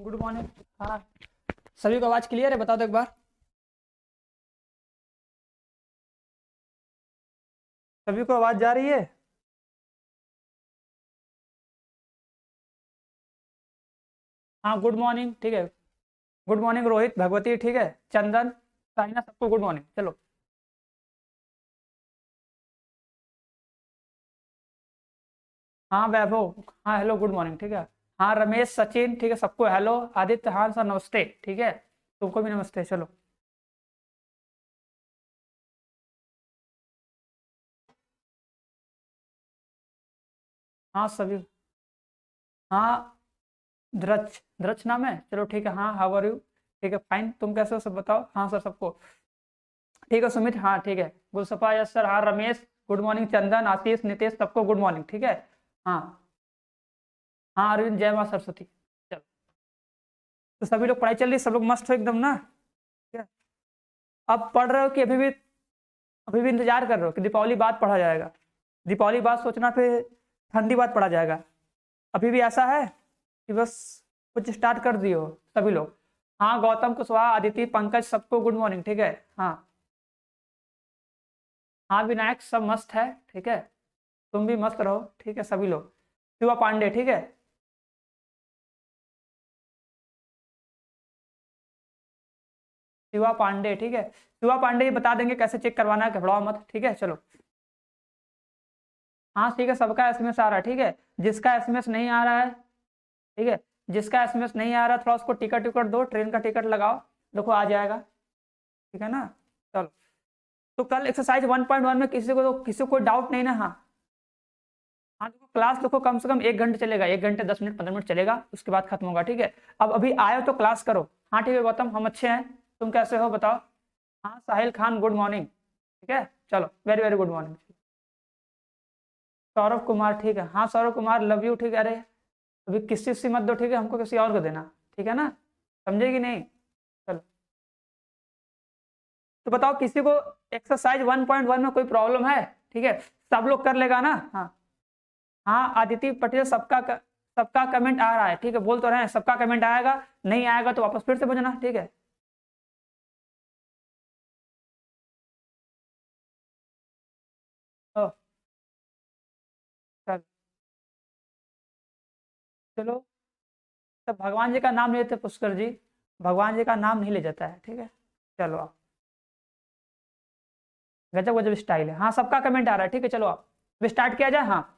Good morning. हाँ, सभी को आवाज क्लियर है? बता दो एक बार। सभी को आवाज जा रही है? हाँ, गुड मॉर्निंग। ठीक है, गुड मॉर्निंग रोहित, भगवती, ठीक है, चंदन, साइना, सबको गुड मॉर्निंग। चलो। हाँ वैभव, हाँ हेलो, गुड मॉर्निंग, ठीक है। हाँ रमेश, सचिन, ठीक है, सबको हेलो। आदित्य, हाँ सर नमस्ते, ठीक है, तुमको भी नमस्ते। चलो। हाँ सभी। हाँ, ध्रच ध्रच नाम है। चलो ठीक है। हाँ, हाउ आर यू? ठीक है, फाइन। तुम कैसे हो, सब बताओ। हाँ सर, सबको ठीक है। सुमित, हाँ ठीक है। गुलसफा, यस सर। हाँ रमेश, गुड मॉर्निंग। चंदन, आशीष, नितेश, सबको गुड मॉर्निंग, ठीक है। हाँ। हाँ अरविंद, जय माँ सरस्वती। चलो। तो सभी लोग पढ़ाई चल रही है, सब लोग मस्त हो एकदम ना? ठीक है। अब पढ़ रहे हो कि अभी भी इंतजार कर रहे हो कि दीपावली बाद पढ़ा जाएगा? दीपावली बाद सोचना, फिर ठंडी बाद पढ़ा जाएगा। अभी भी ऐसा है कि बस कुछ स्टार्ट कर दिए हो सभी लोग? हाँ गौतम, कुशवाहा, अदिति, पंकज, सबको गुड मॉर्निंग, ठीक है। हाँ। हाँ विनायक, सब मस्त है, ठीक है। तुम भी मस्त रहो, ठीक है सभी लोग। शिवा पांडे, ठीक है। शिवा पांडे, ठीक है। शिवा पांडे ही बता देंगे कैसे चेक करवाना है, घबराओ मत, ठीक है। चलो। हाँ ठीक है, सबका एसएमएस आ रहा है, ठीक है। जिसका एसएमएस नहीं आ रहा है, ठीक है, जिसका एसएमएस नहीं आ रहा, थोड़ा उसको टिकट टिकट दो, ट्रेन का टिकट लगाओ। देखो आ जाएगा, ठीक है ना? चलो। तो कल एक्सरसाइज 1.1 में किसी को कोई डाउट नहीं ना? हाँ। हाँ देखो, क्लास देखो कम से कम 1 घंटे चलेगा, 1 घंटे 10 मिनट 15 मिनट चलेगा, उसके बाद खत्म होगा, ठीक है। अब अभी आए हो तो क्लास करो। हाँ ठीक है गौतम, हम अच्छे हैं। तुम कैसे हो बताओ? हाँ साहिल खान, गुड मॉर्निंग, ठीक है। चलो, very very good morning. Saurabh Kumar, ठीक है। हाँ सौरभ कुमार, लव यू, ठीक है। अरे अभी किसी से मत दो, ठीक है, हमको किसी और को देना, ठीक है ना? समझेगी नहीं? चलो। तो बताओ किसी को एक्सरसाइज 1.1 में कोई प्रॉब्लम है? ठीक है, सब लोग कर लेगा ना? हाँ। हाँ आदित्य पटेल, सबका कमेंट आ रहा है, ठीक है, बोल तो रहे हैं सबका कमेंट आएगा। नहीं आएगा तो वापस फिर से भेजना, ठीक है। ओ, चल चलो। तब भगवान जी का नाम नहीं लेते पुष्कर जी, भगवान जी का नाम नहीं ले जाता है, ठीक है। चलो आप, गजब गजब स्टाइल है। हाँ सबका कमेंट आ रहा है, ठीक है। चलो आप, स्टार्ट किया जाए। हाँ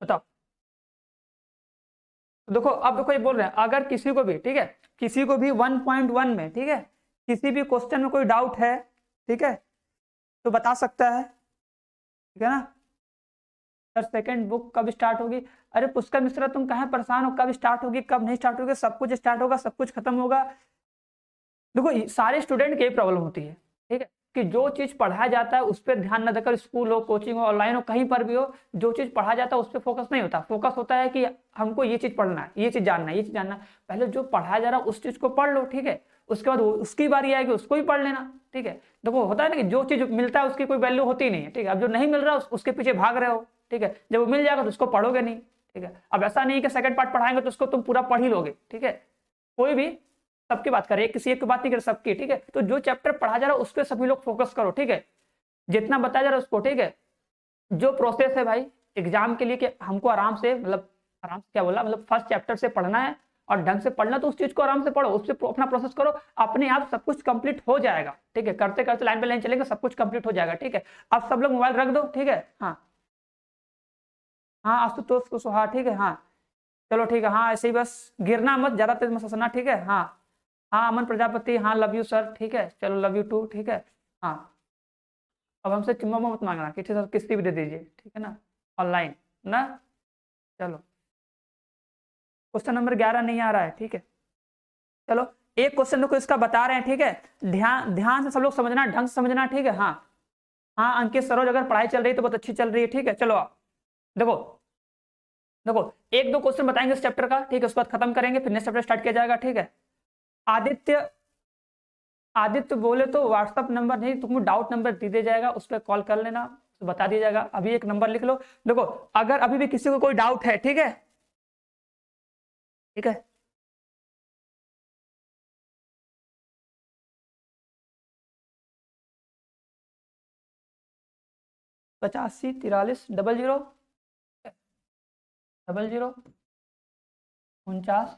बताओ। तो देखो, अब देखो ये बोल रहे हैं अगर किसी को भी, ठीक है, किसी को भी 1.1 में, ठीक है, किसी भी क्वेश्चन में कोई डाउट है, ठीक है, तो बता सकता है, ठीक है ना? सर सेकंड बुक कब स्टार्ट होगी? अरे पुष्कर मिश्रा, तुम कहाँ परेशान हो? कब स्टार्ट होगी कब नहीं स्टार्ट होगी? सब कुछ स्टार्ट होगा, सब कुछ खत्म होगा। देखो सारे स्टूडेंट की यही प्रॉब्लम होती है, ठीक है, कि जो चीज पढ़ाया जाता है उस पर ध्यान न देकर, स्कूल हो, कोचिंग हो, ऑनलाइन हो, कहीं पर भी हो, जो चीज पढ़ाया जाता है उस पर फोकस नहीं होता। फोकस होता है कि हमको ये चीज पढ़ना है, ये चीज जानना है, ये चीज जानना है। पहले जो पढ़ाया जा रहा है उस चीज को पढ़ लो, ठीक है। उसके बाद उसकी बारी आएगी, उसको भी पढ़ लेना, ठीक है। देखो होता है ना कि जो चीज मिलता है उसकी कोई वैल्यू होती नहीं है, ठीक है। अब जो नहीं मिल रहा है उसके पीछे भाग रहे हो, ठीक है। जब वो मिल जाएगा तो उसको पढ़ोगे नहीं, ठीक है। अब ऐसा नहीं कि सेकंड पार्ट पढ़ाएंगे तो उसको तुम पूरा पढ़ ही लोगे, ठीक है। कोई भी, सबकी बात करें, किसी एक की बात नहीं कर, सबकी, ठीक है। तो जो चैप्टर पढ़ा जा रहा है उस पर सभी लोग फोकस करो, ठीक है। जितना बताया जा रहा है उसको, ठीक है। जो प्रोसेस है भाई एग्जाम के लिए कि हमको आराम से, मतलब आराम से क्या बोला, मतलब फर्स्ट चैप्टर से पढ़ना है और ढंग से पढ़ना, तो उस चीज को आराम से पढ़ो, उससे अपना प्रोसेस करो, अपने आप सब कुछ कंप्लीट हो जाएगा, ठीक है। करते करते लाइन बाय लाइन चलेंगे, सब कुछ कंप्लीट हो जाएगा, ठीक है। अब सब लोग मोबाइल रख दो, ठीक है। हाँ। हाँ आशुतोष कुशवाहा, ठीक है। हाँ चलो ठीक है। हाँ ऐसे ही बस, गिरना मत, ज्यादा तेज मत हंसना, ठीक है। हाँ। हाँ अमन प्रजापति, हाँ लव यू सर, ठीक है। चलो लव यू टू, ठीक है। हाँ। अब हमसे चुम्मा मत मांगना कि सर किस्ती भी दे दीजिए, ठीक है ना? ऑनलाइन ना। चलो, क्वेश्चन नंबर 11 नहीं आ रहा है, ठीक है। चलो, एक क्वेश्चन को इसका बता रहे हैं, ठीक है। ध्यान ध्यान से सब लोग समझना, ढंग से समझना, ठीक है। हाँ। हाँ अंकित सरोज, अगर पढ़ाई चल रही है तो बहुत अच्छी चल रही है, ठीक है। चलो आप देखो, देखो एक दो क्वेश्चन बताएंगे इस चैप्टर का, ठीक है, उसके बाद खत्म करेंगे, फिर नेक्स्ट चैप्टर स्टार्ट किया जाएगा, ठीक है। आदित्य, आदित्य बोले तो व्हाट्सअप नंबर नहीं, तुमको डाउट नंबर दे दिया जाएगा, उस पर कॉल कर लेना, तो बता दिया जाएगा। अभी एक नंबर लिख लो। देखो अगर अभी भी किसी को कोई डाउट है, ठीक है, ठीक है। पचासी 43 00 00 49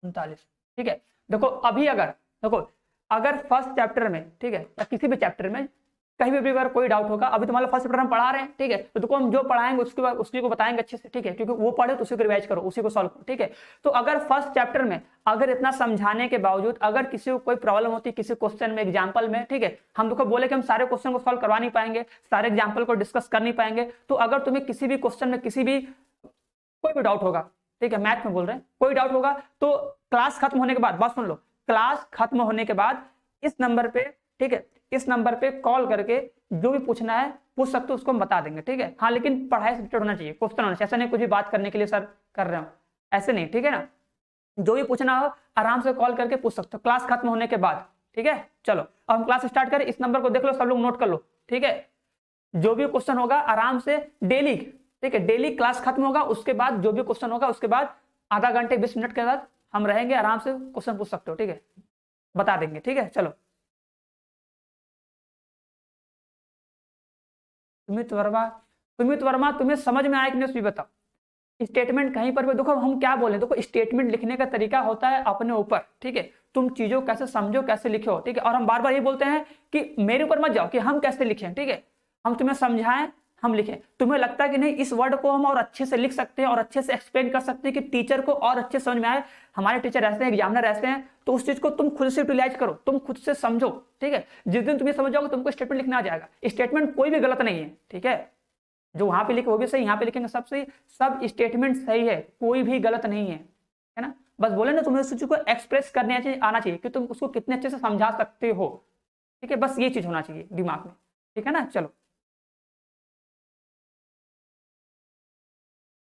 39। ठीक है। देखो अभी अगर देखो अगर फर्स्ट चैप्टर में, ठीक है, या किसी भी चैप्टर में कहीं भी अगर कोई डाउट होगा, अभी तुम्हारा फर्स्ट चैप्टर हम पढ़ा रहे हैं, ठीक है, तो देखो हम जो पढ़ाएंगे उसके बाद उसी को बताएंगे अच्छे से, ठीक है, क्योंकि वो पढ़े तो उसी को रिवाइज करो, उसी को सॉल्व करो, ठीक है। तो अगर फर्स्ट चैप्टर में अगर इतना समझाने के बावजूद अगर किसी को कोई प्रॉब्लम होती है किसी क्वेश्चन में, एग्जाम्पल में, ठीक है, हम देखो बोले कि हम सारे क्वेश्चन को सॉल्व करवा नहीं पाएंगे, सारे एग्जाम्पल को डिस्कस कर नहीं पाएंगे, तो अगर तुम्हें किसी भी क्वेश्चन में किसी भी कोई भी डाउट होगा, ठीक है, मैथ में बोल रहे हैं, कोई डाउट होगा तो क्लास खत्म होने के बाद, बात सुन लो, क्लास खत्म होने के बाद इस नंबर पे, ठीक है, इस नंबर पे कॉल करके जो भी पूछना है पूछ सकते हो, उसको हम बता देंगे, ठीक है। हाँ लेकिन पढ़ाई से रिलेटेड होना चाहिए, क्वेश्चन होना चाहिए, ऐसा नहीं कुछ भी बात करने के लिए सर कर रहे हो, ऐसे नहीं, ठीक है ना। जो भी पूछना हो आराम से कॉल करके पूछ सकते हो क्लास खत्म होने के बाद, ठीक है। चलो अब हम क्लास स्टार्ट करें, इस नंबर को देख लो, सब लोग नोट कर लो, ठीक है। जो भी क्वेश्चन होगा आराम से डेली, ठीक है, डेली क्लास खत्म होगा उसके बाद जो भी क्वेश्चन होगा उसके बाद आधा घंटे 20 मिनट के बाद हम रहेंगे, आराम से क्वेश्चन पूछ सकते हो, ठीक है, बता देंगे, ठीक है। चलो सुमित वर्मा, सुमित वर्मा तुम्हें समझ में आया कि नहीं बताओ। स्टेटमेंट कहीं पर भी देखो हम क्या बोले, देखो स्टेटमेंट लिखने का तरीका होता है अपने ऊपर, ठीक है, तुम चीजों कैसे समझो कैसे लिखो, ठीक है। और हम बार बार ये बोलते हैं कि मेरे ऊपर मत जाओ कि हम कैसे लिखें, ठीक है, हम तुम्हें समझाएं हम लिखें। तुम्हें लगता है कि नहीं इस वर्ड को हम और अच्छे से लिख सकते हैं और अच्छे से एक्सप्लेन कर सकते हैं कि टीचर को और अच्छे समझ में आए, हमारे टीचर ऐसे हैं, एग्जामिनर ऐसे हैं, तो उस चीज को तुम खुद से यूटिलाइज करो, तुम खुद से समझो, ठीक है। जिस दिन तुम्हें समझ जाओगे तुमको स्टेटमेंट लिखना आ जाएगा। स्टेटमेंट कोई भी गलत नहीं है, ठीक है, जो वहां पे लिखे वो भी सही, यहाँ पे लिखेंगे सब सही, सब स्टेटमेंट सही है, कोई भी गलत नहीं है ना। बस बोले ना तुम्हें उस चीज को एक्सप्रेस करने आना चाहिए कि तुम उसको कितने अच्छे से समझा सकते हो, ठीक है, बस ये चीज होना चाहिए दिमाग में, ठीक है ना। चलो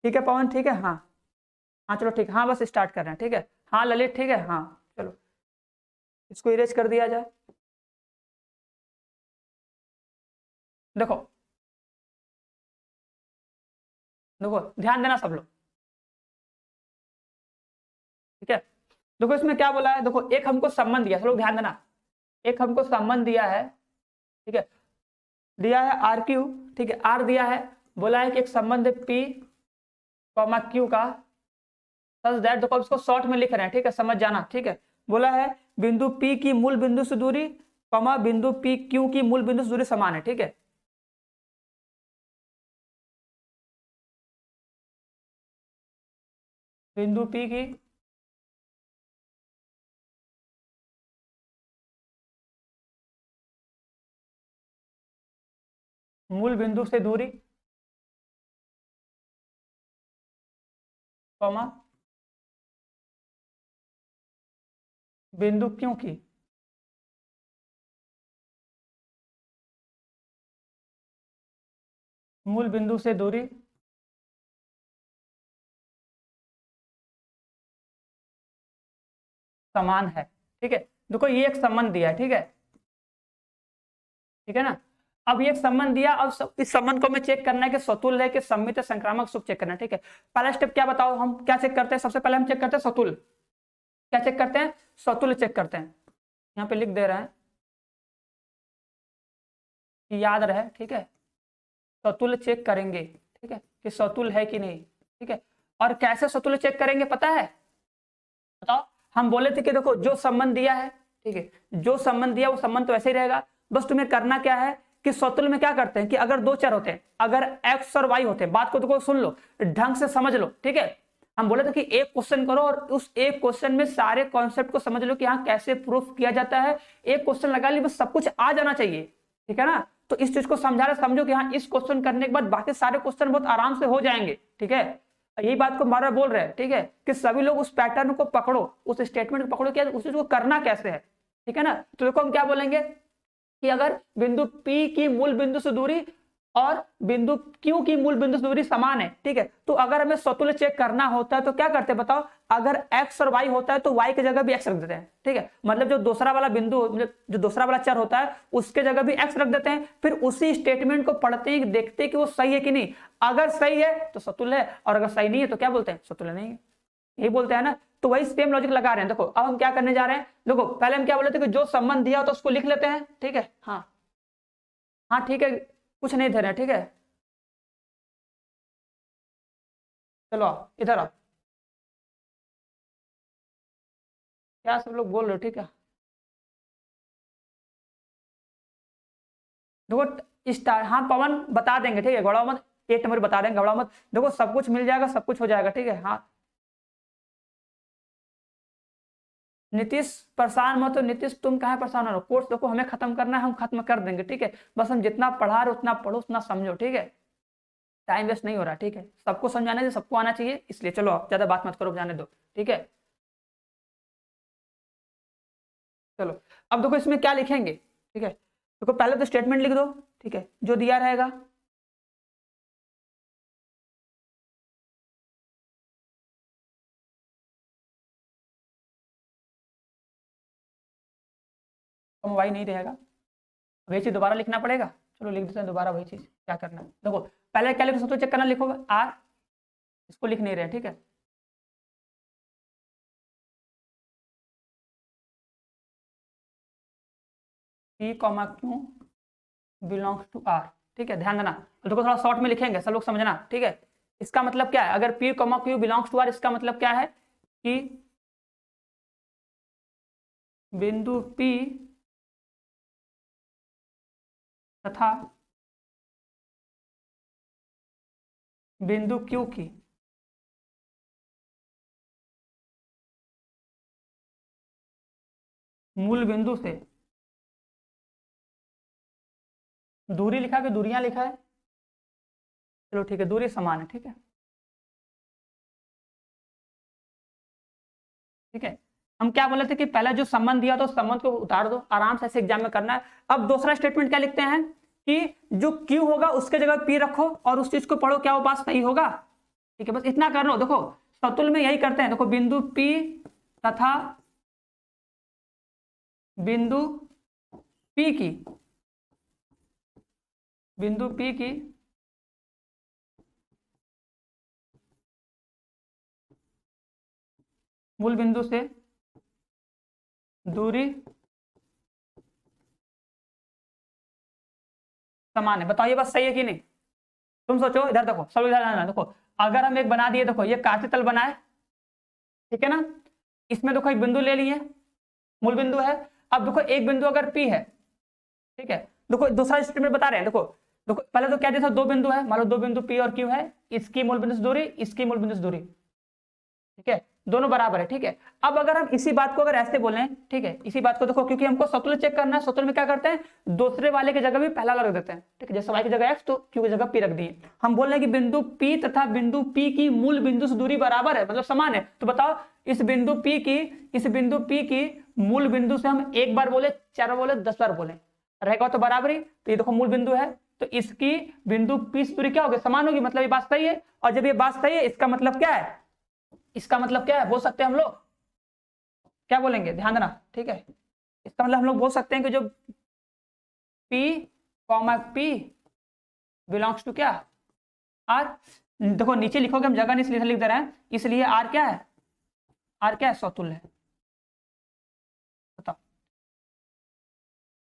ठीक है पवन, ठीक है, हाँ हाँ चलो ठीक, हाँ बस स्टार्ट कर रहे हैं, ठीक है, हाँ ललित, ठीक है, हाँ चलो इसको इरेज कर दिया जाए। देखो देखो ध्यान देना सब लोग, ठीक है। देखो इसमें क्या बोला है, देखो एक हमको संबंध दिया, सब लोग ध्यान देना, एक हमको संबंध दिया है, ठीक है, दिया है आर क्यू, ठीक है, आर दिया है, बोला है कि एक संबंध पी कॉमा क्यू का सच दैट, देखो इसको शॉर्ट में लिख रहे हैं, ठीक है, समझ जाना, ठीक है। बोला है बिंदु पी की मूल बिंदु से दूरी कॉमा बिंदु पी क्यू की मूल बिंदु से दूरी समान है, ठीक है। बिंदु पी की मूल बिंदु से दूरी कॉमा बिंदु क्यू की मूल बिंदु से दूरी समान है, ठीक है। देखो ये एक संबंध दिया है, ठीक है, ठीक है ना। अब ये एक संबंध दिया, अब इस संबंध को हमें चेक करना है कि सतुल्य है कि सममित है, संक्रामक सुख चेक करना है, ठीक है। पहला स्टेप क्या बताओ, हम क्या चेक करते हैं, सबसे पहले हम चेक करते हैं सतुल्य, क्या चेक करते हैं, सतुल्य चेक करते हैं, यहाँ पे लिख दे रहे हैं कि याद रहे, ठीक है, सतुल्य चेक करेंगे, ठीक है, कि सतुल्य है कि नहीं, ठीक है। और कैसे सतुल्य चेक करेंगे पता है, बताओ। हम बोले थे कि देखो जो संबंध दिया है, ठीक है, जो संबंध दिया वो संबंध तो ऐसे ही रहेगा, बस तुम्हें करना क्या है कि सतुल्य में क्या करते हैं कि अगर दो चर होते हैं, अगर x और y होते हैं, बात को देखो सुन लो ढंग से समझ लो, ठीक है। हम बोले थे कि एक क्वेश्चन करो और उस एक क्वेश्चन में सारे कॉन्सेप्ट को समझ लो कि हाँ कैसे प्रूफ किया जाता है, एक क्वेश्चन लगा ली बस सब कुछ आ जाना चाहिए, ठीक है ना। तो इस चीज को समझा रहे, समझो कि हाँ इस क्वेश्चन करने के बाद बाकी सारे क्वेश्चन बहुत आराम से हो जाएंगे, ठीक है। यही बात को बार बार बोल रहे हैं, ठीक है, कि सभी लोग उस पैटर्न को पकड़ो, उस स्टेटमेंट को पकड़ो, क्या उस चीज को करना कैसे है, ठीक है ना। तो देखो हम क्या बोलेंगे कि अगर बिंदु P की मूल बिंदु से दूरी और बिंदु Q की मूल बिंदु से दूरी समान है, ठीक है, तो अगर हमें सतुल्य चेक करना होता है तो क्या करते हैं बताओ, अगर x और y होता है तो y की जगह भी x रख देते हैं, ठीक है, मतलब जो दूसरा वाला बिंदु जो दूसरा वाला चर होता है उसके जगह भी x रख देते हैं, फिर उसी स्टेटमेंट को पढ़ते हैं देखते हैं कि वो सही है कि नहीं, अगर सही है तो सतुल्य है और अगर सही नहीं है तो क्या बोलते हैं, सतुल्य नहीं है, यही बोलते हैं ना, तो वही सेम लॉजिक लगा रहे हैं। देखो अब हम क्या करने जा रहे हैं, देखो पहले हम क्या बोले थे कि जो संबंध दिया हो तो उसको लिख लेते हैं, ठीक है। हाँ हाँ ठीक है, कुछ नहीं दे रहे हैं, ठीक है। चलो आओ इधर आओ, क्या सब लोग बोल रहे हो, ठीक है। देखो स्टार, हाँ पवन बता देंगे, ठीक है, घबराओ मत, एक नंबर बता देंगे, घबराओ मत। देखो सब कुछ मिल जाएगा, सब कुछ हो जाएगा, ठीक है। हाँ नीतीश परेशान मत हो, नीतीश तुम कहाँ परेशान हो रहे हो, कोर्स देखो हमें खत्म करना है, हम खत्म कर देंगे, ठीक है। बस हम जितना पढ़ा रहे उतना पढ़ो, उतना समझो, ठीक है। टाइम वेस्ट नहीं हो रहा, ठीक है। सबको समझाने से सबको आना चाहिए, इसलिए चलो आप ज्यादा बात मत करो, जाने दो, ठीक है। चलो अब देखो इसमें क्या लिखेंगे, ठीक है। देखो पहले तो स्टेटमेंट लिख दो, ठीक है, जो दिया रहेगा। तो वही नहीं रहेगा, वही चीज दोबारा लिखना पड़ेगा। चलो लिख देते हैं दोबारा वही चीज, क्या करना है देखो। पहले क्या लिखो, सबसे चेक करना, लिखोगे आर, इसको लिख नहीं रहे, ठीक है। P comma Q belongs to R, ठीक है, ध्यान देना। तो देखो थोड़ा शॉर्ट में लिखेंगे, सब लोग समझना, ठीक है। इसका मतलब क्या है, अगर P comma Q belongs to R, इसका मतलब क्या है कि बिंदु पी तथा बिंदु क्यू की मूल बिंदु से दूरी लिखा कि दूरियां लिखा है, चलो ठीक है, दूरी समान है, ठीक है, ठीक है। हम क्या बोले थे कि पहले जो संबंध दिया तो संबंध को उतार दो, आराम से ऐसे एग्जाम में करना है। अब दूसरा स्टेटमेंट क्या लिखते हैं कि जो क्यू होगा उसके जगह पी रखो और उस चीज को पढ़ो, क्या वो बात सही होगा, ठीक है। बस इतना कर लो, देखो सतुल में यही करते हैं, देखो बिंदु पी तथा बिंदु पी की, बिंदु पी की मूल बिंदु से दूरी समान है। बताओ ये बात सही है कि नहीं, तुम सोचो, इधर देखो, सब इधर आना, देखो अगर हम एक बना दिए, देखो ये कांटे तल बना है, ठीक है ना। इसमें देखो एक बिंदु ले लिए, मूल बिंदु है। अब देखो एक बिंदु अगर पी है, ठीक है, देखो दूसरा स्टेटमेंट बता रहे हैं, देखो देखो पहले तो क्या दिया था, दो बिंदु है, मान लो दो बिंदु पी और क्यू है, इसकी मूल बिंदु से दूरी, इसकी मूल बिंदु से दूरी, ठीक है, दोनों बराबर है, ठीक है। अब अगर हम इसी बात को अगर ऐसे बोलें, ठीक है, इसी बात को देखो, क्योंकि हमको सतुल्य चेक करना है, सतुल्य में क्या करते हैं, दूसरे वाले की जगह भी पहला वाला रख देते हैं, ठीक है। जैसे वाई की जगह एक्स तो क्यू की जगह पी रख दिए। हम बोल रहे हैं कि बिंदु पी तथा बिंदु पी की मूल बिंदु से दूरी बराबर है, मतलब समान है। तो बताओ इस बिंदु पी की, इस बिंदु पी की मूल बिंदु से हम एक बार बोले, चार बार बोले, 10 बार बोले, रहेगा तो बराबर ही। तो ये देखो मूल बिंदु है, तो इसकी बिंदु पी से दूरी क्या होगी, समान होगी, मतलब ये बात सही है। और जब ये बात सही है, इसका मतलब क्या है, इसका मतलब क्या है बोल सकते हैं हम लोग, क्या बोलेंगे, ध्यान देना, ठीक है। इसका मतलब हम लोग बोल सकते हैं कि जो P comma P belongs to क्या, R। देखो नीचे लिखोगे, हम जगह नहीं इसलिए लिख दे रहे हैं, इसलिए R क्या है, R क्या है, सतुल्य है। बताओ,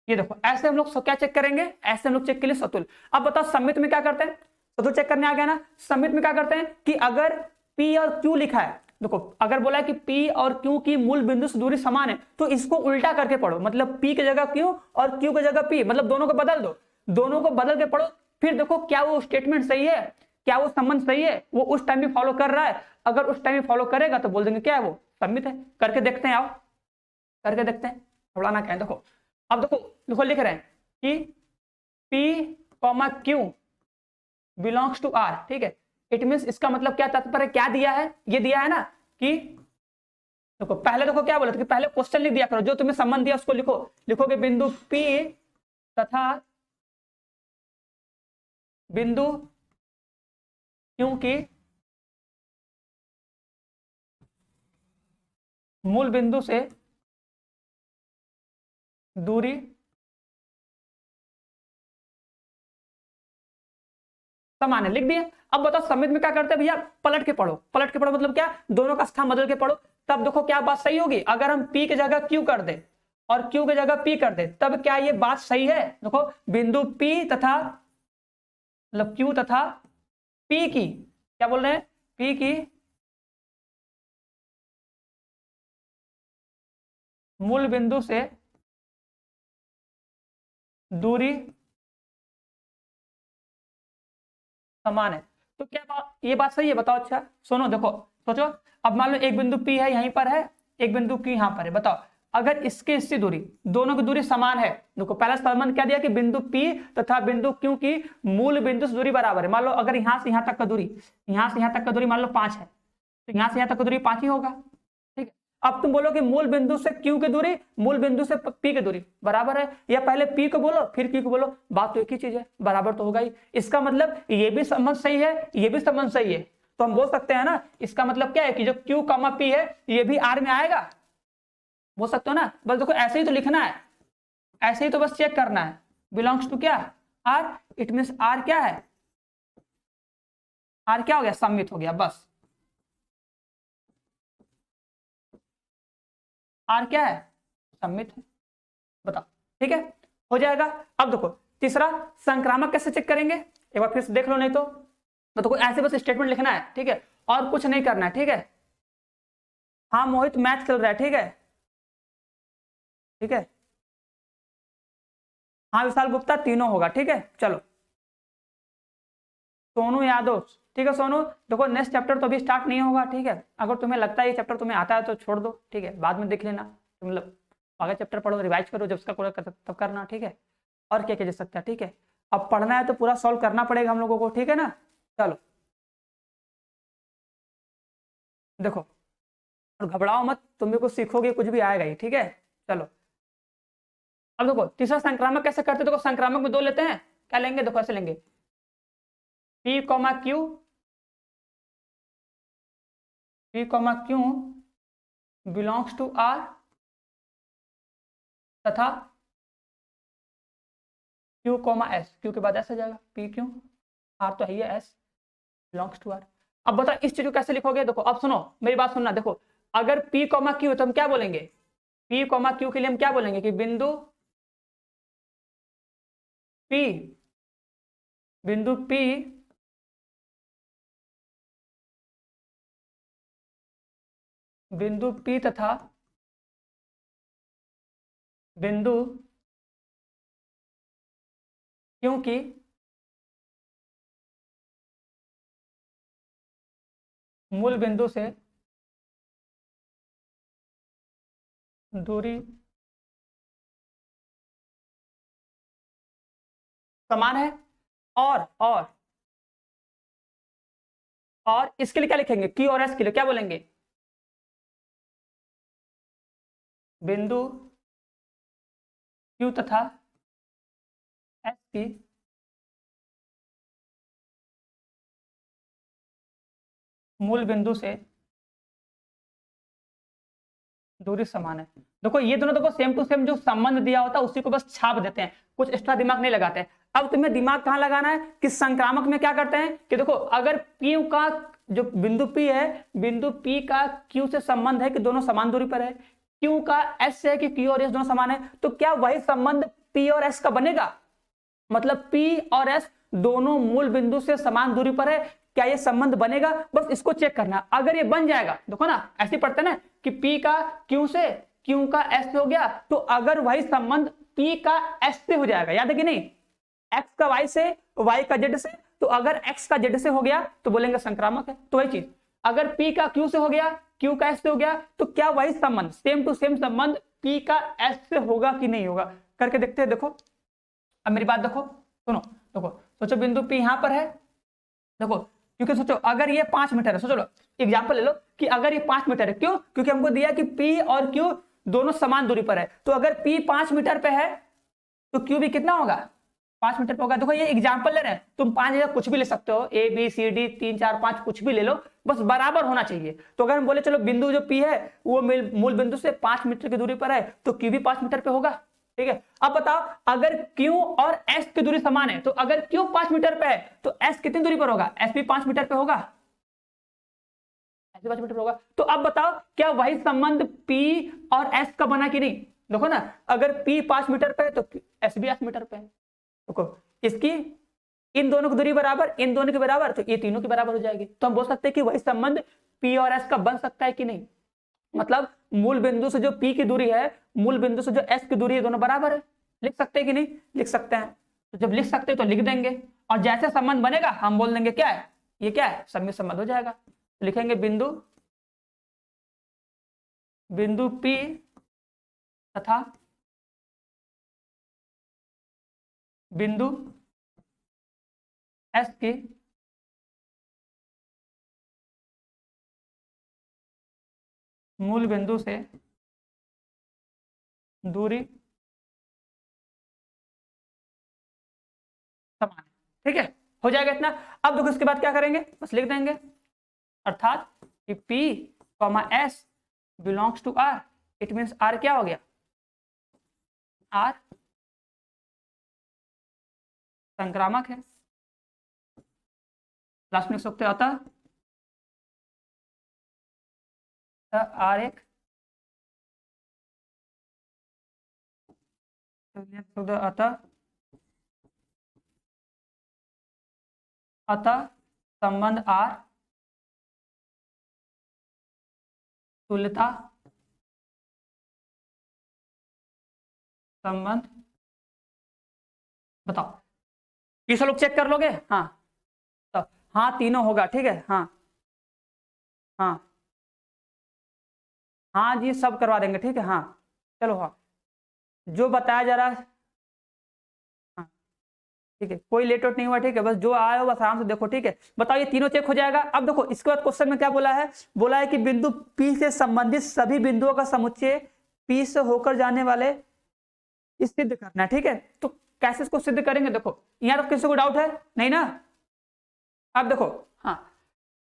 ये देखो ऐसे हम लोग क्या चेक करेंगे, ऐसे हम लोग चेक के लिए सतुल्य। अब बताओ समित में क्या करते हैं, सतुल्य चेक करने आ गया ना। समित में क्या करते हैं कि अगर P और Q लिखा है, देखो अगर बोला है कि P और Q की मूल बिंदु से दूरी समान है, तो इसको उल्टा करके पढ़ो, मतलब P की जगह Q और Q की जगह P, मतलब दोनों को बदल दो, दोनों को बदल के पढ़ो। फिर देखो क्या वो स्टेटमेंट सही है, क्या वो संबंध सही है, वो उस टाइम भी फॉलो कर रहा है। अगर उस टाइम भी फॉलो करेगा तो बोल देंगे क्या है वो सम्मित है। करके देखते हैं, आओ करके देखते हैं, थोड़ा क्या है, देखो अब देखो, देखो लिख रहे हैं कि P comma Q belongs to R, ठीक है। इट मीन इसका मतलब क्या तात्पर्य, क्या दिया है, ये दिया है ना कि देखो पहले देखो क्या बोला था कि पहले क्वेश्चन लिख दिया करो, जो तुम्हें संबंध दिया उसको लिखो, लिखोगे बिंदु P तथा बिंदु Q की मूल बिंदु से दूरी समान है, लिख दिए। अब बताओ समित में क्या करते हैं भैया, पलट के पढ़ो। पलट के पढ़ो मतलब क्या, दोनों का स्थान बदल के पढ़ो, तब देखो क्या बात सही होगी। अगर हम P की जगह Q कर दे और Q की जगह P कर दे, तब क्या ये बात सही है। देखो बिंदु P तथा मतलब Q तथा P की, क्या बोल रहे हैं, P की मूल बिंदु से दूरी समान है। तो क्या बात, ये बात सही है, बताओ। अच्छा सुनो, देखो सोचो, अब मान लो एक बिंदु P है यहीं पर है, एक बिंदु Q यहां पर है, बताओ अगर इसकी दूरी, दोनों की दूरी समान है। देखो पहला संबंध क्या दिया कि बिंदु P तथा बिंदु Q की मूल बिंदु से दूरी बराबर है। मान लो अगर यहां से यहां तक का दूरी, यहां से यहां तक का दूरी मान लो 5 है, तो यहां से यहां तक का दूरी 5 ही होगा, ठीक है। अब तुम बोलो कि मूल बिंदु से Q की दूरी मूल बिंदु से P की दूरी बराबर है, या पहले P को बोलो फिर Q को बोलो, बात तो एक ही चीज है, बराबर तो होगा ही। इसका मतलब ये भी संबंध सही है, ये भी संबंध सही है, तो हम बोल सकते हैं ना, इसका मतलब क्या है कि जो Q, P है ये भी R में आएगा, बोल सकते हो ना। बस देखो ऐसे ही तो लिखना है, ऐसे ही तो बस चेक करना है, बिलोंग्स टू क्या, R, इट मींस R क्या है, R क्या हो गया, सम्मित हो गया, बस R क्या है, सम्मित है, बताओ, ठीक है, हो जाएगा। अब देखो तीसरा, संक्रामक कैसे चेक करेंगे, एक बार फिर से देख लो, नहीं तो देखो ऐसे बस स्टेटमेंट लिखना है, ठीक है, और कुछ नहीं करना है, ठीक है। हाँ मोहित मैथ खेल रहा है, ठीक है, ठीक है। हाँ विशाल गुप्ता, तीनों होगा, ठीक है। चलो सोनू यादव, ठीक है सोनू, देखो नेक्स्ट चैप्टर तो अभी स्टार्ट नहीं होगा, ठीक है। अगर तुम्हें लगता है ये चैप्टर तुम्हें आता है तो छोड़ दो, ठीक है, बाद में देख लेना, मतलब आगे चैप्टर पढ़ो, रिवाइज करो, जब उसका पूरा तब करना, ठीक है। और क्या क्या जा सकता है, ठीक है। अब पढ़ना है तो पूरा सॉल्व करना पड़ेगा हम लोगों को, ठीक है ना। चलो देखो, और घबराओ मत, तुम भी कुछ सीखोगे, कुछ भी आएगा ही, ठीक है। चलो अब देखो तीसरा संक्रामक कैसे करते, देखो संक्रामक में दो लेते हैं, क्या लेंगे, देखो ऐसे लेंगे, P, Q, P, Q belongs to R तथा Q, S, Q के बाद S आ जाएगा, P, Q, R तो है ही है, S बिलोंग्स टू R। अब बता इस चीज को कैसे लिखोगे, देखो अब सुनो मेरी बात सुनना, देखो अगर P, Q तो हम क्या बोलेंगे, P, Q के लिए हम क्या बोलेंगे कि बिंदु P, बिंदु P बिंदु P तथा बिंदु क्योंकि मूल बिंदु से दूरी समान है, और इसके लिए क्या लिखेंगे, Q और S के लिए क्या बोलेंगे, बिंदु Q तथा S की मूल बिंदु से दूरी समान है। देखो ये दोनों देखो सेम टू सेम जो संबंध दिया होता है उसी को बस छाप देते हैं, कुछ एक्स्ट्रा दिमाग नहीं लगाते हैं। अब तुम्हें दिमाग कहां लगाना है कि संक्रामक में क्या करते हैं कि देखो अगर Q का जो बिंदु P है, बिंदु P का Q से संबंध है कि दोनों समान दूरी पर है, Q का S से है कि Q और S दोनों समान है, तो क्या वही संबंध P और S का बनेगा, मतलब P और S दोनों मूल बिंदु से समान दूरी पर है, क्या ये संबंध बनेगा, बस इसको चेक करना। अगर ये बन जाएगा, देखो ना ऐसे पढ़ते ना कि P का Q से, Q का S से हो गया, तो अगर वही संबंध P का S से हो जाएगा, याद है कि नहीं, X का Y से, Y का Z से, तो अगर X का Z से हो गया तो बोलेंगे संक्रामक है। तो वही चीज अगर P का Q से हो गया, Q का S से हो गया, तो क्या वही संबंध सेम टू सेम संबंध P का S से होगा कि नहीं होगा, करके देखते हैं। देखो अब मेरी बात देखो, सुनो, देखो सोचो बिंदु P यहां पर है, देखो क्योंकि सोचो अगर ये 5 मीटर है, सोचो लो एग्जांपल ले लो कि अगर ये 5 मीटर है, क्यों, क्योंकि हमको दिया कि P और Q दोनों समान दूरी पर है, तो अगर P 5 मीटर पे है तो Q भी कितना होगा, 5 मीटर पे होगा। देखो ये एग्जांपल ले रहे हैं, तुम 5 जगह कुछ भी ले सकते हो, A B C D 3 4 5 कुछ भी ले लो, बस बराबर होना चाहिए। तो अगर हम बोले चलो बिंदु जो P है वो मूल बिंदु से 5 मीटर की दूरी पर है, तो Q भी 5 मीटर पे होगा, ठीक है। अब बताओ अगर Q और S की दूरी समान है, तो अगर Q 5 मीटर पे है तो S कितनी दूरी पर होगा? S भी 5 मीटर पे होगा, S भी 5 मीटर पे होगा। तो अब बताओ क्या वही संबंध P और S का बना कि नहीं? देखो ना, अगर P 5 मीटर पे है तो S भी 8 मीटर पे है। देखो इसकी इन दोनों की दूरी बराबर, इन दोनों के बराबर, तो ये तीनों के बराबर हो जाएगी। तो हम बोल सकते हैं कि वही संबंध P और S का बन सकता है कि नहीं? मतलब मूल बिंदु से जो P की दूरी है, मूल बिंदु से जो S की दूरी है, दोनों बराबर है। लिख सकते हैं कि नहीं? लिख सकते हैं। तो जब लिख सकते हैं तो लिख देंगे, और जैसे संबंध बनेगा हम बोल देंगे क्या है, ये क्या है, सममित संबंध हो जाएगा। तो लिखेंगे बिंदु P तथा बिंदु S की मूल बिंदु से दूरी समान है। ठीक है, हो जाएगा इतना। अब देखो इसके बाद क्या करेंगे, बस लिख देंगे, अर्थात कि P, S belongs to R, it means R क्या हो गया, R संक्रामक है। लास्ट में लिख सकते हो अतः R एक अतः संबंध R तुल्यता संबंध। बताओ ये सब लोग चेक कर लोगे? हाँ, तो हाँ तीनों होगा। ठीक है, हाँ हाँ हाँ जी, सब करवा देंगे। ठीक है, हाँ चलो, हाँ जो बताया जा रहा है, हाँ ठीक है, कोई लेट आउट नहीं हुआ। ठीक है, बस जो आया हो बस आराम से देखो। ठीक है, बताओ ये तीनों चेक हो जाएगा। अब देखो इसके बाद क्वेश्चन में क्या बोला है, बोला है कि बिंदु P से संबंधित सभी बिंदुओं का समुच्चय P से होकर जाने वाले सिद्ध करना है। ठीक है, तो कैसे इसको सिद्ध करेंगे? देखो यहाँ तो किसी को डाउट है नहीं ना? अब देखो, हाँ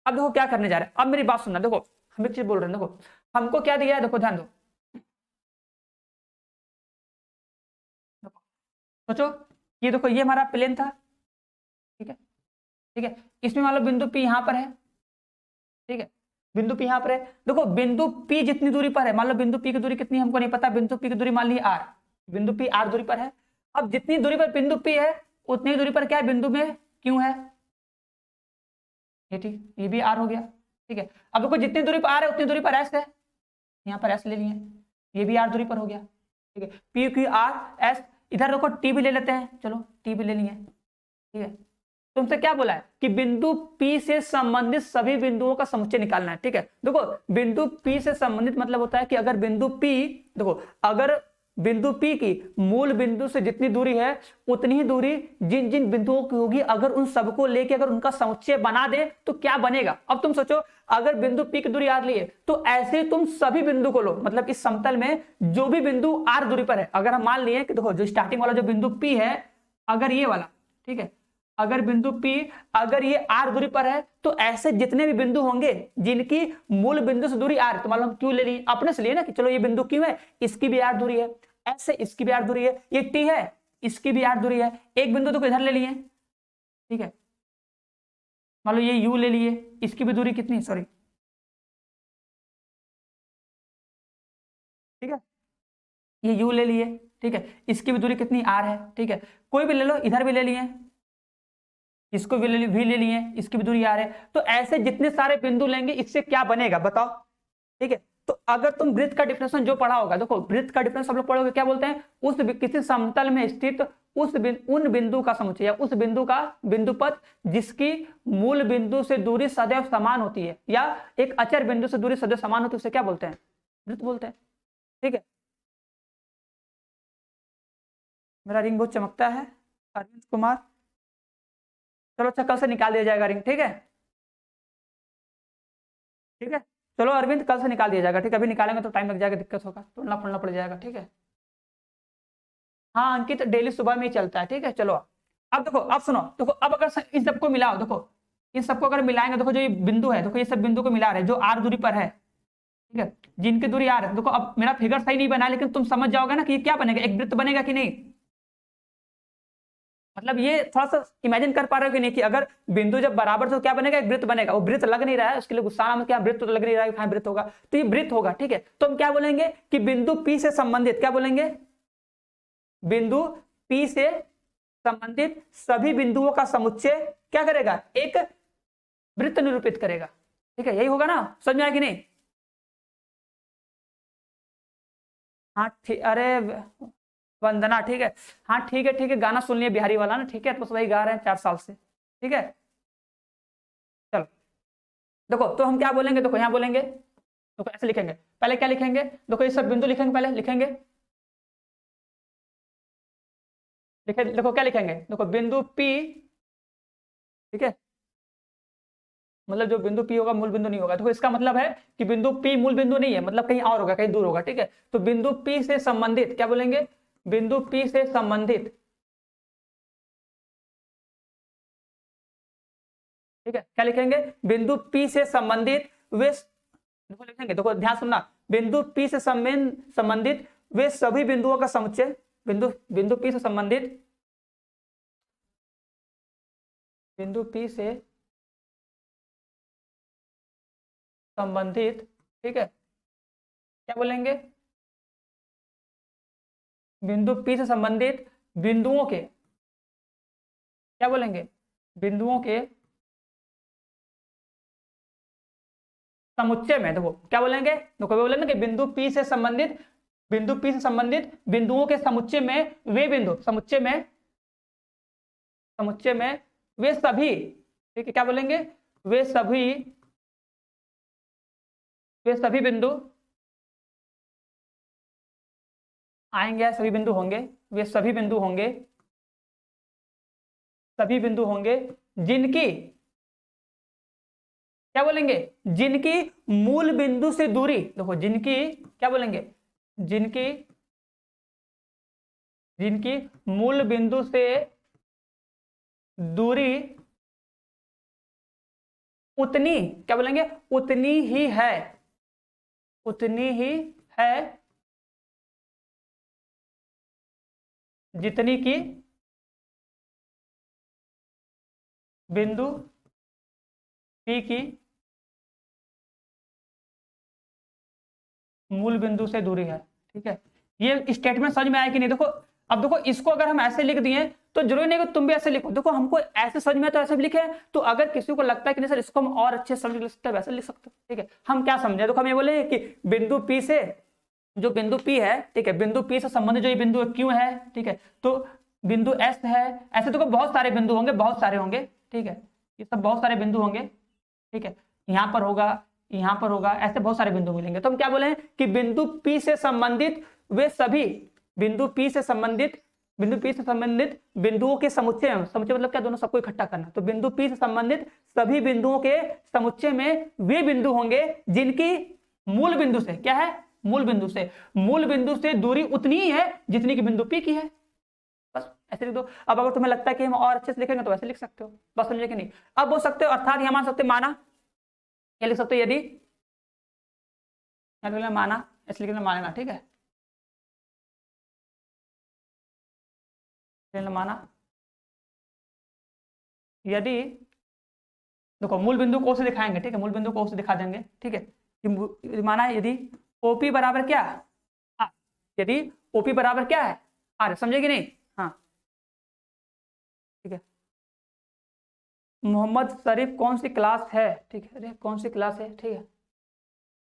अब देखो क्या करने जा रहे हैं। अब मेरी बात सुनना, देखो हम एक चीज बोल रहे हैं, देखो हमको क्या दिया है, देखो ध्यान दो, सोचो ये देखो, ये हमारा प्लेन था। ठीक है, ठीक है, इसमें मान लो बिंदु P यहाँ पर है। ठीक है, बिंदु P यहाँ पर है। देखो बिंदु P जितनी दूरी पर है, मान लो बिंदु P की दूरी कितनी हमको नहीं पता, बिंदु P की दूरी मान ली R, बिंदु P R दूरी पर है। अब जितनी दूरी पर बिंदु P है उतनी दूरी पर क्या है, बिंदु में Q है। ये ठीक, ये भी R हो गया। ठीक है, अब देखो जितनी दूरी पर R है उतनी दूरी पर S है, यहाँ पर S ले लिए, ये भी R दूरी पर हो गया। ठीक है, P Q R S, इधर देखो T भी ले लेते हैं, चलो T भी ले लिए। ठीक है, तुमसे क्या बोला है कि बिंदु P से संबंधित सभी बिंदुओं का समुच्चय निकालना है। ठीक है, देखो बिंदु P से संबंधित मतलब होता है कि अगर बिंदु P, देखो अगर बिंदु P की मूल बिंदु से जितनी दूरी है उतनी ही दूरी जिन जिन बिंदुओं की होगी, अगर उन सबको लेके अगर उनका समुच्चय बना दे तो क्या बनेगा। अब तुम सोचो, अगर बिंदु P की दूरी R लिए तो ऐसे तुम सभी बिंदु को लो, मतलब इस समतल में जो भी बिंदु R दूरी पर है, अगर हम मान लिए कि देखो जो स्टार्टिंग वाला जो बिंदु P है, अगर ये वाला, ठीक है, अगर बिंदु P अगर ये R दूरी पर है, तो ऐसे जितने भी बिंदु होंगे जिनकी मूल बिंदु से दूरी R, तो मान लो हम Q ले लिए, अपने से लिए ना कि चलो ये बिंदु Q है, इसकी भी R दूरी है, ऐसे इसकी भी R दूरी है, ये T है इसकी भी R दूरी है। एक बिंदु तो इधर ले लिए, ठीक है, मान लो ये U ले लिए, इसकी भी दूरी कितनी, सॉरी, ठीक है, ये U ले लिए, ठीक है, इसकी भी दूरी कितनी, R है। ठीक है, कोई भी ले लो, इधर भी ले लिए, इसको भी ले लिए, इसकी भी दूरी R है। तो ऐसे जितने सारे बिंदु लेंगे इससे क्या बनेगा बताओ। ठीक है, तो अगर तुम वृत्त का डिफिनेशन जो पढ़ा होगा, देखो वृत्त का डिफिनेशन सब लोग पढ़ोगे, क्या बोलते हैं, उस किसी समतल में स्थित उन बिंदु का समुच्चय या उस बिंदु का बिंदुपथ जिसकी मूल बिंदु से दूरी सदैव समान होती है, या एक अचर बिंदु से दूरी सदैव समान होती है, उसे क्या बोलते हैं, वृत्त बोलते हैं। ठीक है, मेरा रिंग बहुत चमकता है, अरविंद कुमार, चलो अच्छा कल से निकाल दिया जाएगा रिंग। ठीक है, ठीक है, चलो अरविंद कल से निकाल दिया जाएगा। ठीक है, अभी निकालेंगे तो टाइम लग जाएगा, दिक्कत होगा, तोड़ना फोड़ना पड़ जाएगा। ठीक है, हाँ अंकित डेली सुबह में ही चलता है। ठीक है, चलो अब देखो, अब सुनो, देखो अब अगर इन सबको मिलाओ, देखो इन सबको अगर मिलाएंगे, देखो जो ये बिंदु है, देखो ये सब बिंदु को मिला रहे जो R दूरी पर है, ठीक है, जिनकी दूरी आर है। देखो अब मेरा फिगर सही नहीं बना, लेकिन तुम समझ जाओगे ना कि ये क्या बनेगा, एक वृत्त बनेगा कि नहीं। मतलब ये थोड़ा सा इमेजिन कर पा रहे हो कि नहीं, कि अगर बिंदु जब बराबर तो क्या बनेगा, एक वृत्त बनेगा। वो वृत्त लग नहीं रहा है, उसके लिए गुस्सा में क्या वृत्त तो लग नहीं रहा है, कहाँ वृत्त होगा, तो ये वृत्त होगा। ठीक है, तो हम क्या बोलेंगे कि बिंदु P से संबंधित, क्या बोलेंगे, बिंदु P से संबंधित सभी बिंदुओं का समुच्चय क्या करेगा, एक वृत्त निरूपित करेगा। ठीक है, यही होगा ना, समझ में आया कि नहीं। हाँ ठीक, अरे वंदना, ठीक है, हाँ ठीक है ठीक है, गाना सुन लिए बिहारी वाला ना, ठीक है, तो वही गा रहे हैं 4 साल से। ठीक है, चलो देखो, तो हम क्या बोलेंगे, देखो यहाँ बोलेंगे, देखो ऐसे लिखेंगे, पहले क्या लिखेंगे, देखो ये सब बिंदु लिखेंगे, पहले लिखेंगे, लिखे, देखो क्या लिखेंगे, देखो बिंदु P, ठीक है, मतलब जो बिंदु P होगा मूल बिंदु नहीं होगा। देखो इसका मतलब है कि बिंदु P मूल बिंदु नहीं है, मतलब कहीं और होगा, कहीं दूर होगा। ठीक है, तो बिंदु P से संबंधित क्या बोलेंगे, बिंदु P से संबंधित, ठीक है, क्या लिखेंगे, बिंदु P से संबंधित वे, देखो लिखेंगे, देखो ध्यान सुनना, बिंदु P से संबंधित वे सभी बिंदुओं का समुच्चय, बिंदु बिंदु P से संबंधित, बिंदु P से संबंधित, ठीक है, क्या बोलेंगे, बिंदु P से संबंधित बिंदुओं के, क्या बोलेंगे, बिंदुओं के समुच्चय में। देखो क्या बोलेंगे, देखो बोलेंगे कि बिंदु P से संबंधित, बिंदु P से संबंधित बिंदुओं के समुच्चय में वे बिंदु, समुच्चय में वे सभी, ठीक है, क्या बोलेंगे, वे सभी, वे सभी बिंदु आएंगे, सभी बिंदु होंगे, वे सभी बिंदु होंगे, सभी बिंदु होंगे जिनकी, क्या बोलेंगे, जिनकी मूल बिंदु से दूरी, देखो जिनकी, क्या बोलेंगे, जिनकी, जिनकी मूल बिंदु से दूरी उतनी, क्या बोलेंगे, उतनी ही है, उतनी ही है जितनी की बिंदु P की मूल बिंदु से दूरी है। ठीक है, ये स्टेटमेंट समझ में आया कि नहीं। देखो अब देखो, इसको अगर हम ऐसे लिख दिए तो जरूरी नहीं कि तुम भी ऐसे लिखो। देखो हमको ऐसे समझ में तो ऐसे भी लिखे, तो अगर किसी को लगता है कि नहीं सर इसको हम और अच्छे समझ लिख सकते हैं, वैसे लिख सकते हो। ठीक है, हम क्या समझे, देखो हम ये बोले कि बिंदु P से, जो बिंदु P है, ठीक है, बिंदु P से संबंधित जो ये बिंदु Q है, ठीक है, तो बिंदु S है, ऐसे देखो बहुत सारे बिंदु होंगे, बहुत सारे होंगे। ठीक है, ये सब बहुत सारे बिंदु होंगे। ठीक है, यहाँ पर होगा, यहाँ पर होगा, ऐसे बहुत सारे बिंदु मिलेंगे। तो हम क्या बोले कि बिंदु P से संबंधित वे सभी, बिंदु P से संबंधित, बिंदु P से संबंधित बिंदुओं के समुच्चय, समुच्चय मतलब क्या, दोनों सबको इकट्ठा करना। तो बिंदु P से संबंधित सभी बिंदुओं के समुच्चय में वे बिंदु होंगे जिनकी मूल बिंदु से, क्या है, मूल बिंदु से, मूल बिंदु से दूरी उतनी ही है जितनी की बिंदु P की है। बस ऐसे लिख दो। अब अगर तुम्हें लगता है कि हम और अच्छे से लिखेंगे तो वैसे लिख सकते हो। बस समझे कि नहीं। अब बोल सकते हो अर्थात, यहां मान सकते माना, क्या लिख सकते हो, यदि, माना, इसलिए माना, ठीक है, माना यदि, देखो मूल बिंदु को से दिखाएंगे, ठीक है, मूल बिंदु को से दिखा देंगे। ठीक है, माना यदि ओपी बराबर क्या, यदि ओपी बराबर क्या है, आर, समझे कि नहीं। हाँ ठीक है, मोहम्मद शरीफ कौन सी क्लास है, ठीक है, अरे कौन सी क्लास है, ठीक है,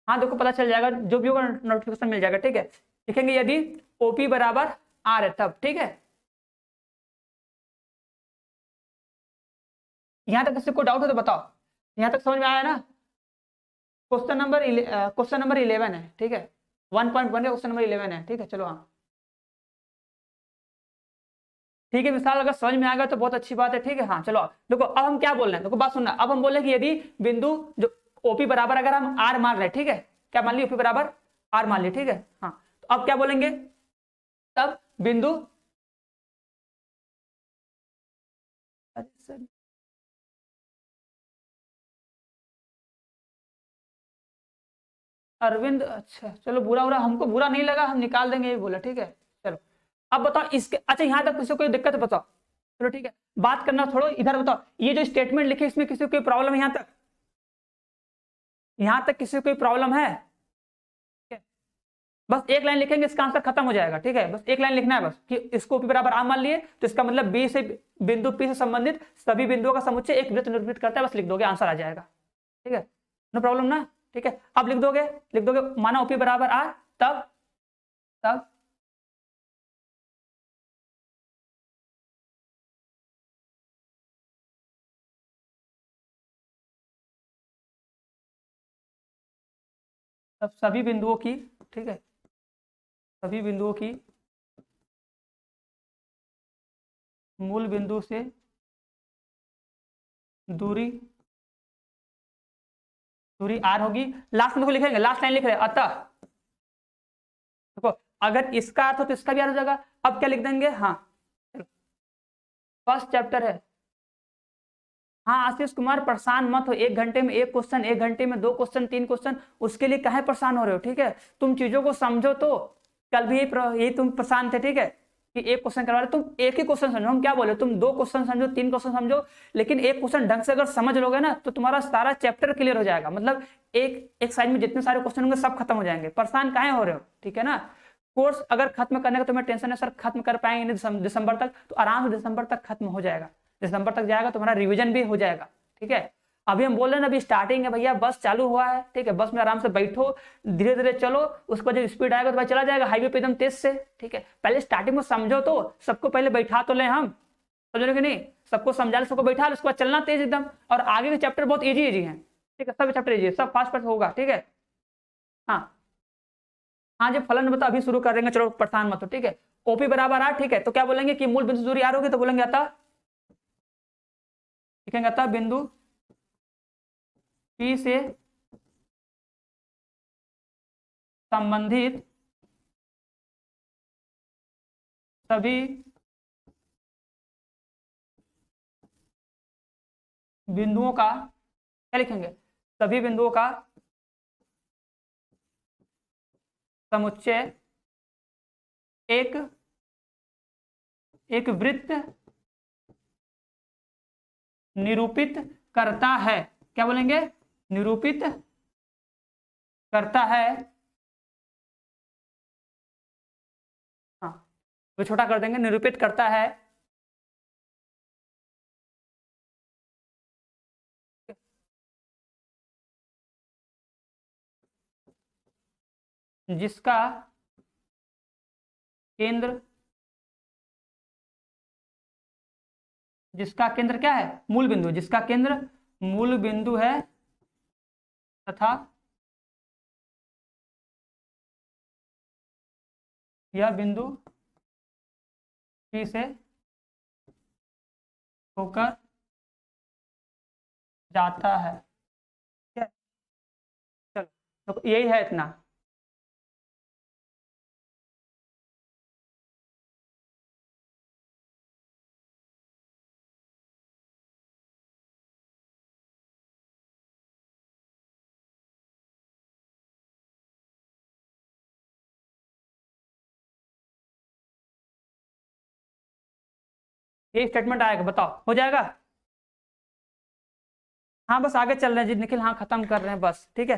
हाँ देखो पता चल जाएगा, जो भी होगा नोटिफिकेशन मिल जाएगा। ठीक है, लिखेंगे यदि ओपी बराबर आर है तब। ठीक है, यहां तक किसी को डाउट हो तो बताओ, यहां तक समझ में आया ना। क्वेश्चन नंबर 11 है, ठीक है, 1.1 का क्वेश्चन नंबर 11 है। ठीक है, चलो हाँ ठीक है विशाल, अगर समझ में आ गया तो बहुत अच्छी बात है। ठीक है, हाँ चलो देखो, अब हम क्या बोल रहे हैं, देखो बात सुनना। अब हम बोले कि यदि बिंदु जो ओपी बराबर, अगर हम आर मान रहे हैं, ठीक है, क्या मान लिया, ओपी बराबर आर मान लिया। ठीक है, हाँ तो अब क्या बोलेंगे, तब बिंदु, अरे सर अरविंद, अच्छा चलो, बुरा बुरा हमको बुरा नहीं लगा, हम निकाल देंगे ये बोला, ठीक है। चलो अब बताओ इसके, अच्छा यहाँ तक किसी को कोई दिक्कत है बताओ, चलो ठीक है, बात करना छोड़ो, इधर बताओ ये जो स्टेटमेंट लिखे इसमें किसी को कोई प्रॉब्लम है? यहाँ तक किसी को कोई प्रॉब्लम है? बस एक लाइन लिखेंगे इसका आंसर खत्म हो जाएगा, ठीक है। बस एक लाइन लिखना है बस कि इसको P बराबर R मान लिए, तो इसका मतलब बी से बिंदु P से संबंधित सभी बिंदुओं का समुच्चय एक वृत्त निरूपित करता है, बस लिख दोगे आंसर आ जाएगा, ठीक है, नो प्रॉब्लम ना, ठीक है। अब लिख दोगे माना OP बराबर R, तब तब तब सभी बिंदुओं की, ठीक है, सभी बिंदुओं की मूल बिंदु से दूरी R होगी। लास्ट में देखो लिखेंगे, लास्ट लाइन लिख रहे हैं, अतः देखो अगर इसका अर्थ हो तो इसका भी अर्थ हो जाएगा। अब क्या लिख देंगे, हाँ फर्स्ट चैप्टर है, हाँ आशीष कुमार परेशान मत हो, 1 घंटे में 1 क्वेश्चन, 1 घंटे में 2 क्वेश्चन, 3 क्वेश्चन, उसके लिए काहे परेशान हो रहे हो, ठीक है। तुम चीजों को समझो, तो कल भी यही तुम परेशान थे, ठीक है, कि 1 क्वेश्चन करवा रहे, तुम एक ही क्वेश्चन समझो, हम क्या बोले, तुम 2 क्वेश्चन समझो, 3 क्वेश्चन समझो, लेकिन 1 क्वेश्चन ढंग से अगर समझ लोगे ना तो तुम्हारा सारा चैप्टर क्लियर हो जाएगा। मतलब एक साइड में जितने सारे क्वेश्चन होंगे सब खत्म हो जाएंगे, परेशान काहे हो रहे हो, ठीक है ना। कोर्स अगर खत्म करने का तुम्हें टेंशन है, सर खत्म कर पाएंगे नहीं दिसंबर तक, तो आराम से दिसंबर तक खत्म हो जाएगा, दिसंबर तक जाएगा तुम्हारा रिवीजन भी हो जाएगा, ठीक है। अभी हम बोल रहे हैं ना, अभी स्टार्टिंग है भैया, बस चालू हुआ है, ठीक है, बस में आराम से बैठो, धीरे धीरे चलो, उसके बाद जब स्पीड आएगा तो भाई चला जाएगा हाईवे पे एकदम तेज से, ठीक है। पहले स्टार्टिंग में समझो, तो सबको पहले बैठा तो ले हम, समझ कि नहीं, सबको समझा लो, सबको बैठा लो, उसके बाद चलना तेज एकदम, और आगे के चैप्टर बहुत इजी है, ठीक है, सब चैप्टर इजी है, सब फास्ट फास्ट होगा, ठीक है। हाँ हाँ जब फलन बता अभी शुरू कर देंगे, चलो परेशान मत हो, ठीक है। OP बराबर R, ठीक है, तो क्या बोलेंगे कि मूल बिंदु दूरी R होगी, तो बोलेंगे अतः, लिखेंगे अतः बिंदु P से संबंधित सभी बिंदुओं का, क्या लिखेंगे, सभी बिंदुओं का समुच्चय एक वृत्त निरूपित करता है, क्या बोलेंगे, निरूपित करता है, हाँ वो छोटा कर देंगे, निरूपित करता है जिसका केंद्र क्या है, मूल बिंदु, जिसका केंद्र मूल बिंदु है तथा यह बिंदु P से होकर जाता है, चलो तो यही है इतना। ये स्टेटमेंट आएगा, बताओ हो जाएगा। हाँ बस आगे चल रहे हैं जी निखिल, हाँ खत्म कर रहे हैं बस, ठीक है।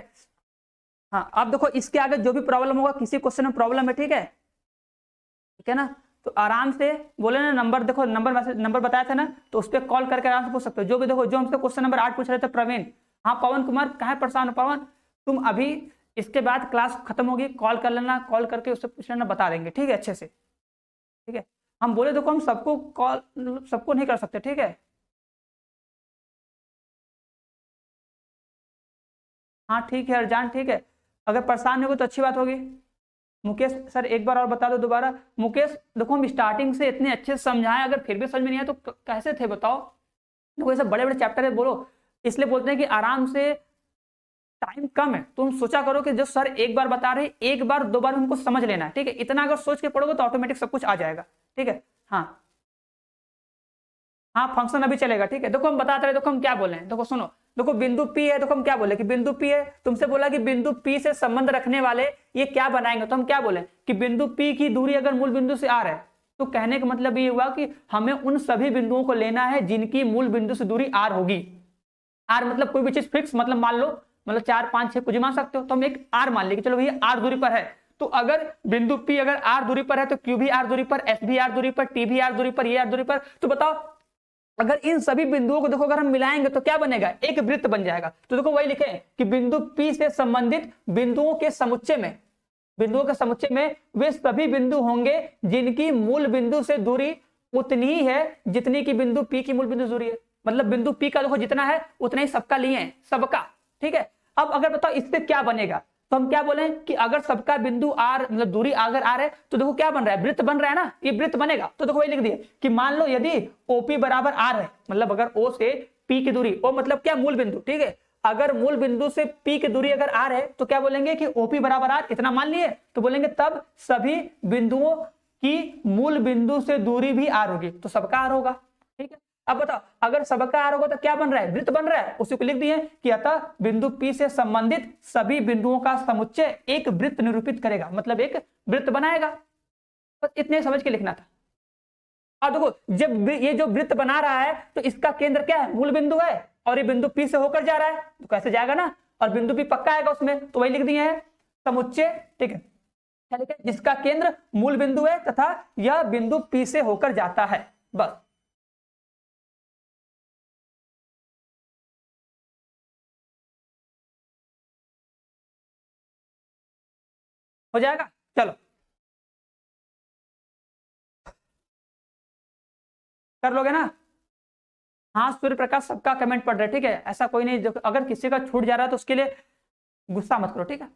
हाँ अब देखो इसके आगे जो भी प्रॉब्लम होगा, किसी क्वेश्चन में प्रॉब्लम है, ठीक है ना, तो आराम से बोले ना, नंबर देखो, नंबर बताया था ना, तो उस पर कॉल करके आराम से पूछ सकते हो। जो भी देखो, जो हमसे क्वेश्चन नंबर 8 पूछ रहे थे प्रवीण, हाँ पवन कुमार कहाँ परेशान हो पवन, तुम अभी इसके बाद क्लास खत्म होगी, कॉल कर लेना, कॉल करके उससे पूछ लेना, बता देंगे, ठीक है, अच्छे से, ठीक है। हम बोले देखो हम सबको नहीं कर सकते, ठीक है। हाँ ठीक है अर्जान, ठीक है, अगर परेशान हो तो अच्छी बात होगी। मुकेश सर एक बार और बता दो दोबारा। मुकेश देखो हम स्टार्टिंग से इतने अच्छे से समझाएं, अगर फिर भी समझ में नहीं आया तो कैसे थे बताओ। देखो ये सब बड़े बड़े चैप्टर है, बोलो इसलिए बोलते हैं कि आराम से, टाइम कम है, तुम सोचा करो कि जो सर एक बार बता रहे, एक बार 2 बार उनको समझ लेना है, ठीक है। इतना अगर सोच के पढ़ोगे तो ऑटोमेटिक सब कुछ आ जाएगा, ठीक है। हाँ हाँ फंक्शन अभी चलेगा, ठीक है। देखो हम बताते रहे, देखो हम क्या बोले हैं, देखो सुनो, देखो बिंदु P है, तो हम क्या बोले कि बिंदु P है, तुमसे बोला कि बिंदु P से संबंध रखने वाले ये क्या बनाएंगे, तो हम क्या बोले कि बिंदु P की दूरी अगर मूल बिंदु से r है, तो कहने का मतलब ये हुआ कि हमें उन सभी बिंदुओं को लेना है जिनकी मूल बिंदु से दूरी r होगी। r मतलब कोई भी चीज फिक्स, मतलब मान लो मतलब 4 5 6 कुछ मान सकते हो, तो हम एक r मान लेंगे, चलो भैया r दूरी पर है, तो अगर बिंदु P अगर r दूरी पर है तो Q भी r दूरी पर, S भी r दूरी पर, T भी r दूरी पर, ये r दूरी पर, तो बताओ अगर इन सभी बिंदुओं को देखो अगर हम मिलाएंगे तो क्या बनेगा, एक वृत्त बन जाएगा। तो देखो वही लिखे कि बिंदु P से संबंधित बिंदुओं के समुच्चय में वे सभी बिंदु होंगे जिनकी मूल बिंदु से दूरी उतनी ही है जितनी की बिंदु P की मूल बिंदु से दूरी है। मतलब बिंदु P का देखो जितना है उतना ही सबका लिए हैं, सबका, ठीक है। अब अगर बताओ इससे क्या बनेगा, तो हम क्या बोले कि अगर सबका बिंदु r मतलब दूरी अगर r है तो देखो क्या बन रहा है, वृत्त बन रहा है ना, ये वृत्त बनेगा। तो देखो वही लिख दिए कि मान लो यदि OP बराबर r है, मतलब अगर O से P की दूरी, O मतलब क्या मूल बिंदु, ठीक है, अगर मूल बिंदु से P की दूरी अगर r है तो क्या बोलेंगे कि OP बराबर r, इतना मान लिए, तो बोलेंगे तब सभी बिंदुओं की मूल बिंदु से दूरी भी r होगी, तो सबका r होगा, ठीक है। अब बताओ अगर सबका r होगा तो क्या बन रहा है, वृत्त बन रहा है, उसी को लिख दिए कि अतः बिंदु P से संबंधित सभी बिंदुओं का समुच्चय एक वृत्त निरूपित करेगा, मतलब एक वृत्त बनाएगा। बस इतने समझ के लिखना था। अब देखो जब ये जो वृत्त बना रहा है तो इसका केंद्र क्या है, मूल बिंदु है, और ये बिंदु P से होकर जा रहा है, तो कैसे जाएगा ना, और बिंदु P पक्का आएगा उसमें, तो वही लिख दिए हैं समुच्चय, ठीक है, जिसका केंद्र मूल बिंदु है तथा यह बिंदु P से होकर जाता है, बस। हो जाएगा, चलो कर लोगे ना। हाँ सूर्य प्रकाश सबका कमेंट पढ़ रहे, ठीक है, ऐसा कोई नहीं, अगर किसी का छूट जा रहा है तो उसके लिए गुस्सा मत करो, ठीक है।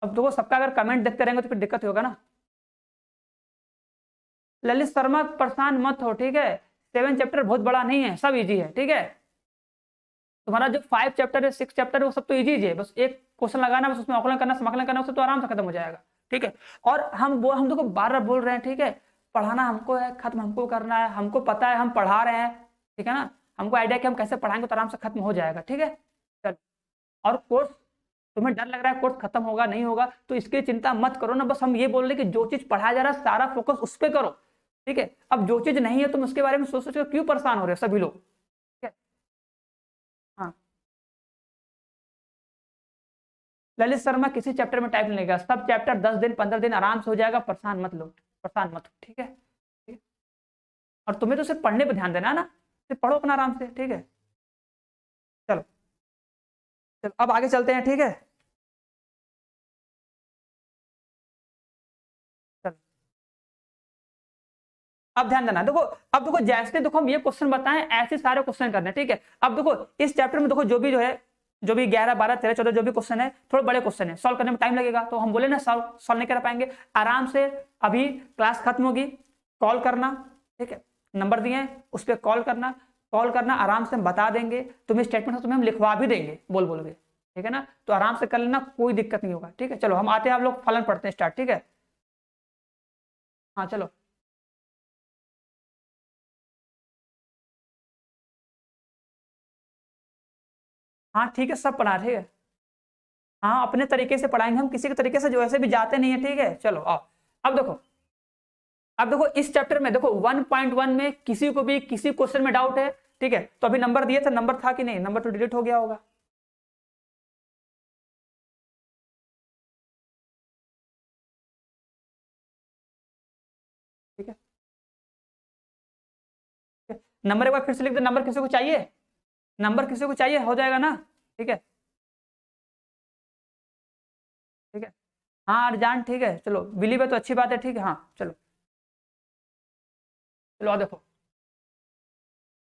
अब देखो सबका अगर कमेंट देखते रहेंगे तो फिर दिक्कत होगा ना। ललित शर्मा परेशान मत हो, ठीक है, 7 चैप्टर बहुत बड़ा नहीं है, सब इजी है, ठीक है। तुम्हारा जो 5 चैप्टर है 6 चैप्टर है वो सब तो इजी है, बस एक क्वेश्चन लगाना, बस उसमें आकलन करना समाकलन करना, उससे तो आराम से खत्म हो जाएगा, ठीक है। और हम देखो बार बार बोल रहे हैं, ठीक है, पढ़ाना हमको है, खत्म हमको करना है, हमको पता है हम पढ़ा रहे हैं, ठीक है ना, हमको आइडिया कि हम कैसे पढ़ाएंगे तो आराम से खत्म हो जाएगा, ठीक है। चलो, और कोर्स तुम्हें डर लग रहा है कोर्स खत्म होगा नहीं होगा तो इसकी चिंता मत करो ना, बस हम ये बोल रहे कि जो चीज पढ़ाया जा रहा है सारा फोकस उस पर करो, ठीक है। अब जो चीज नहीं है तुम उसके बारे में सोच सोच क्यों परेशान हो रहे हो सभी लोग, ठीक है। हाँ ललित शर्मा किसी चैप्टर में टाइम नहीं लगेगा, सब चैप्टर 10 दिन 15 दिन आराम से हो जाएगा, परेशान मत लो, परेशान मत हो, ठीक है। और तुम्हें तो सिर्फ पढ़ने पर ध्यान देना है ना, सिर्फ पढ़ो अपना आराम से, ठीक है। चलो चलो अब आगे चलते हैं, ठीक है। चलो अब ध्यान देना, देखो अब देखो जैसे देखो हम ये क्वेश्चन बताएं ऐसे सारे क्वेश्चन करने, ठीक है। अब देखो इस चैप्टर में देखो जो भी 11 12 13 14 जो भी क्वेश्चन है थोड़े बड़े क्वेश्चन है, सॉल्व करने में टाइम लगेगा, तो हम बोले ना सॉल्व नहीं कर पाएंगे, आराम से अभी क्लास खत्म होगी कॉल करना, ठीक है, नंबर दिए हैं उस पर कॉल करना आराम से हम बता देंगे, तुम्हें स्टेटमेंट तुम्हें हम लिखवा भी देंगे बोल के, ठीक है ना, तो आराम से कर लेना, कोई दिक्कत नहीं होगा, ठीक है। चलो हम आते हैं, आप लोग फलन पढ़ते हैं स्टार्ट, ठीक है। हाँ चलो हाँ ठीक है, सब पढ़ा, ठीक है। हाँ अपने तरीके से पढ़ाएंगे हम, किसी के तरीके से जो ऐसे भी जाते नहीं है, ठीक है। चलो आओ अब देखो इस चैप्टर में देखो 1.1 में किसी को भी किसी क्वेश्चन में डाउट है, ठीक है, तो अभी नंबर दिए थे, नंबर था कि नहीं, नंबर तो डिलीट हो गया होगा, ठीक है। नंबर एक बार फिर से लिख दो, नंबर किसी को चाहिए, नंबर किसी को चाहिए, हो जाएगा ना, ठीक है, ठीक है। हाँ अर्जान ठीक है, चलो बिलीव है तो अच्छी बात है, ठीक है। हाँ चलो चलो आओ देखो,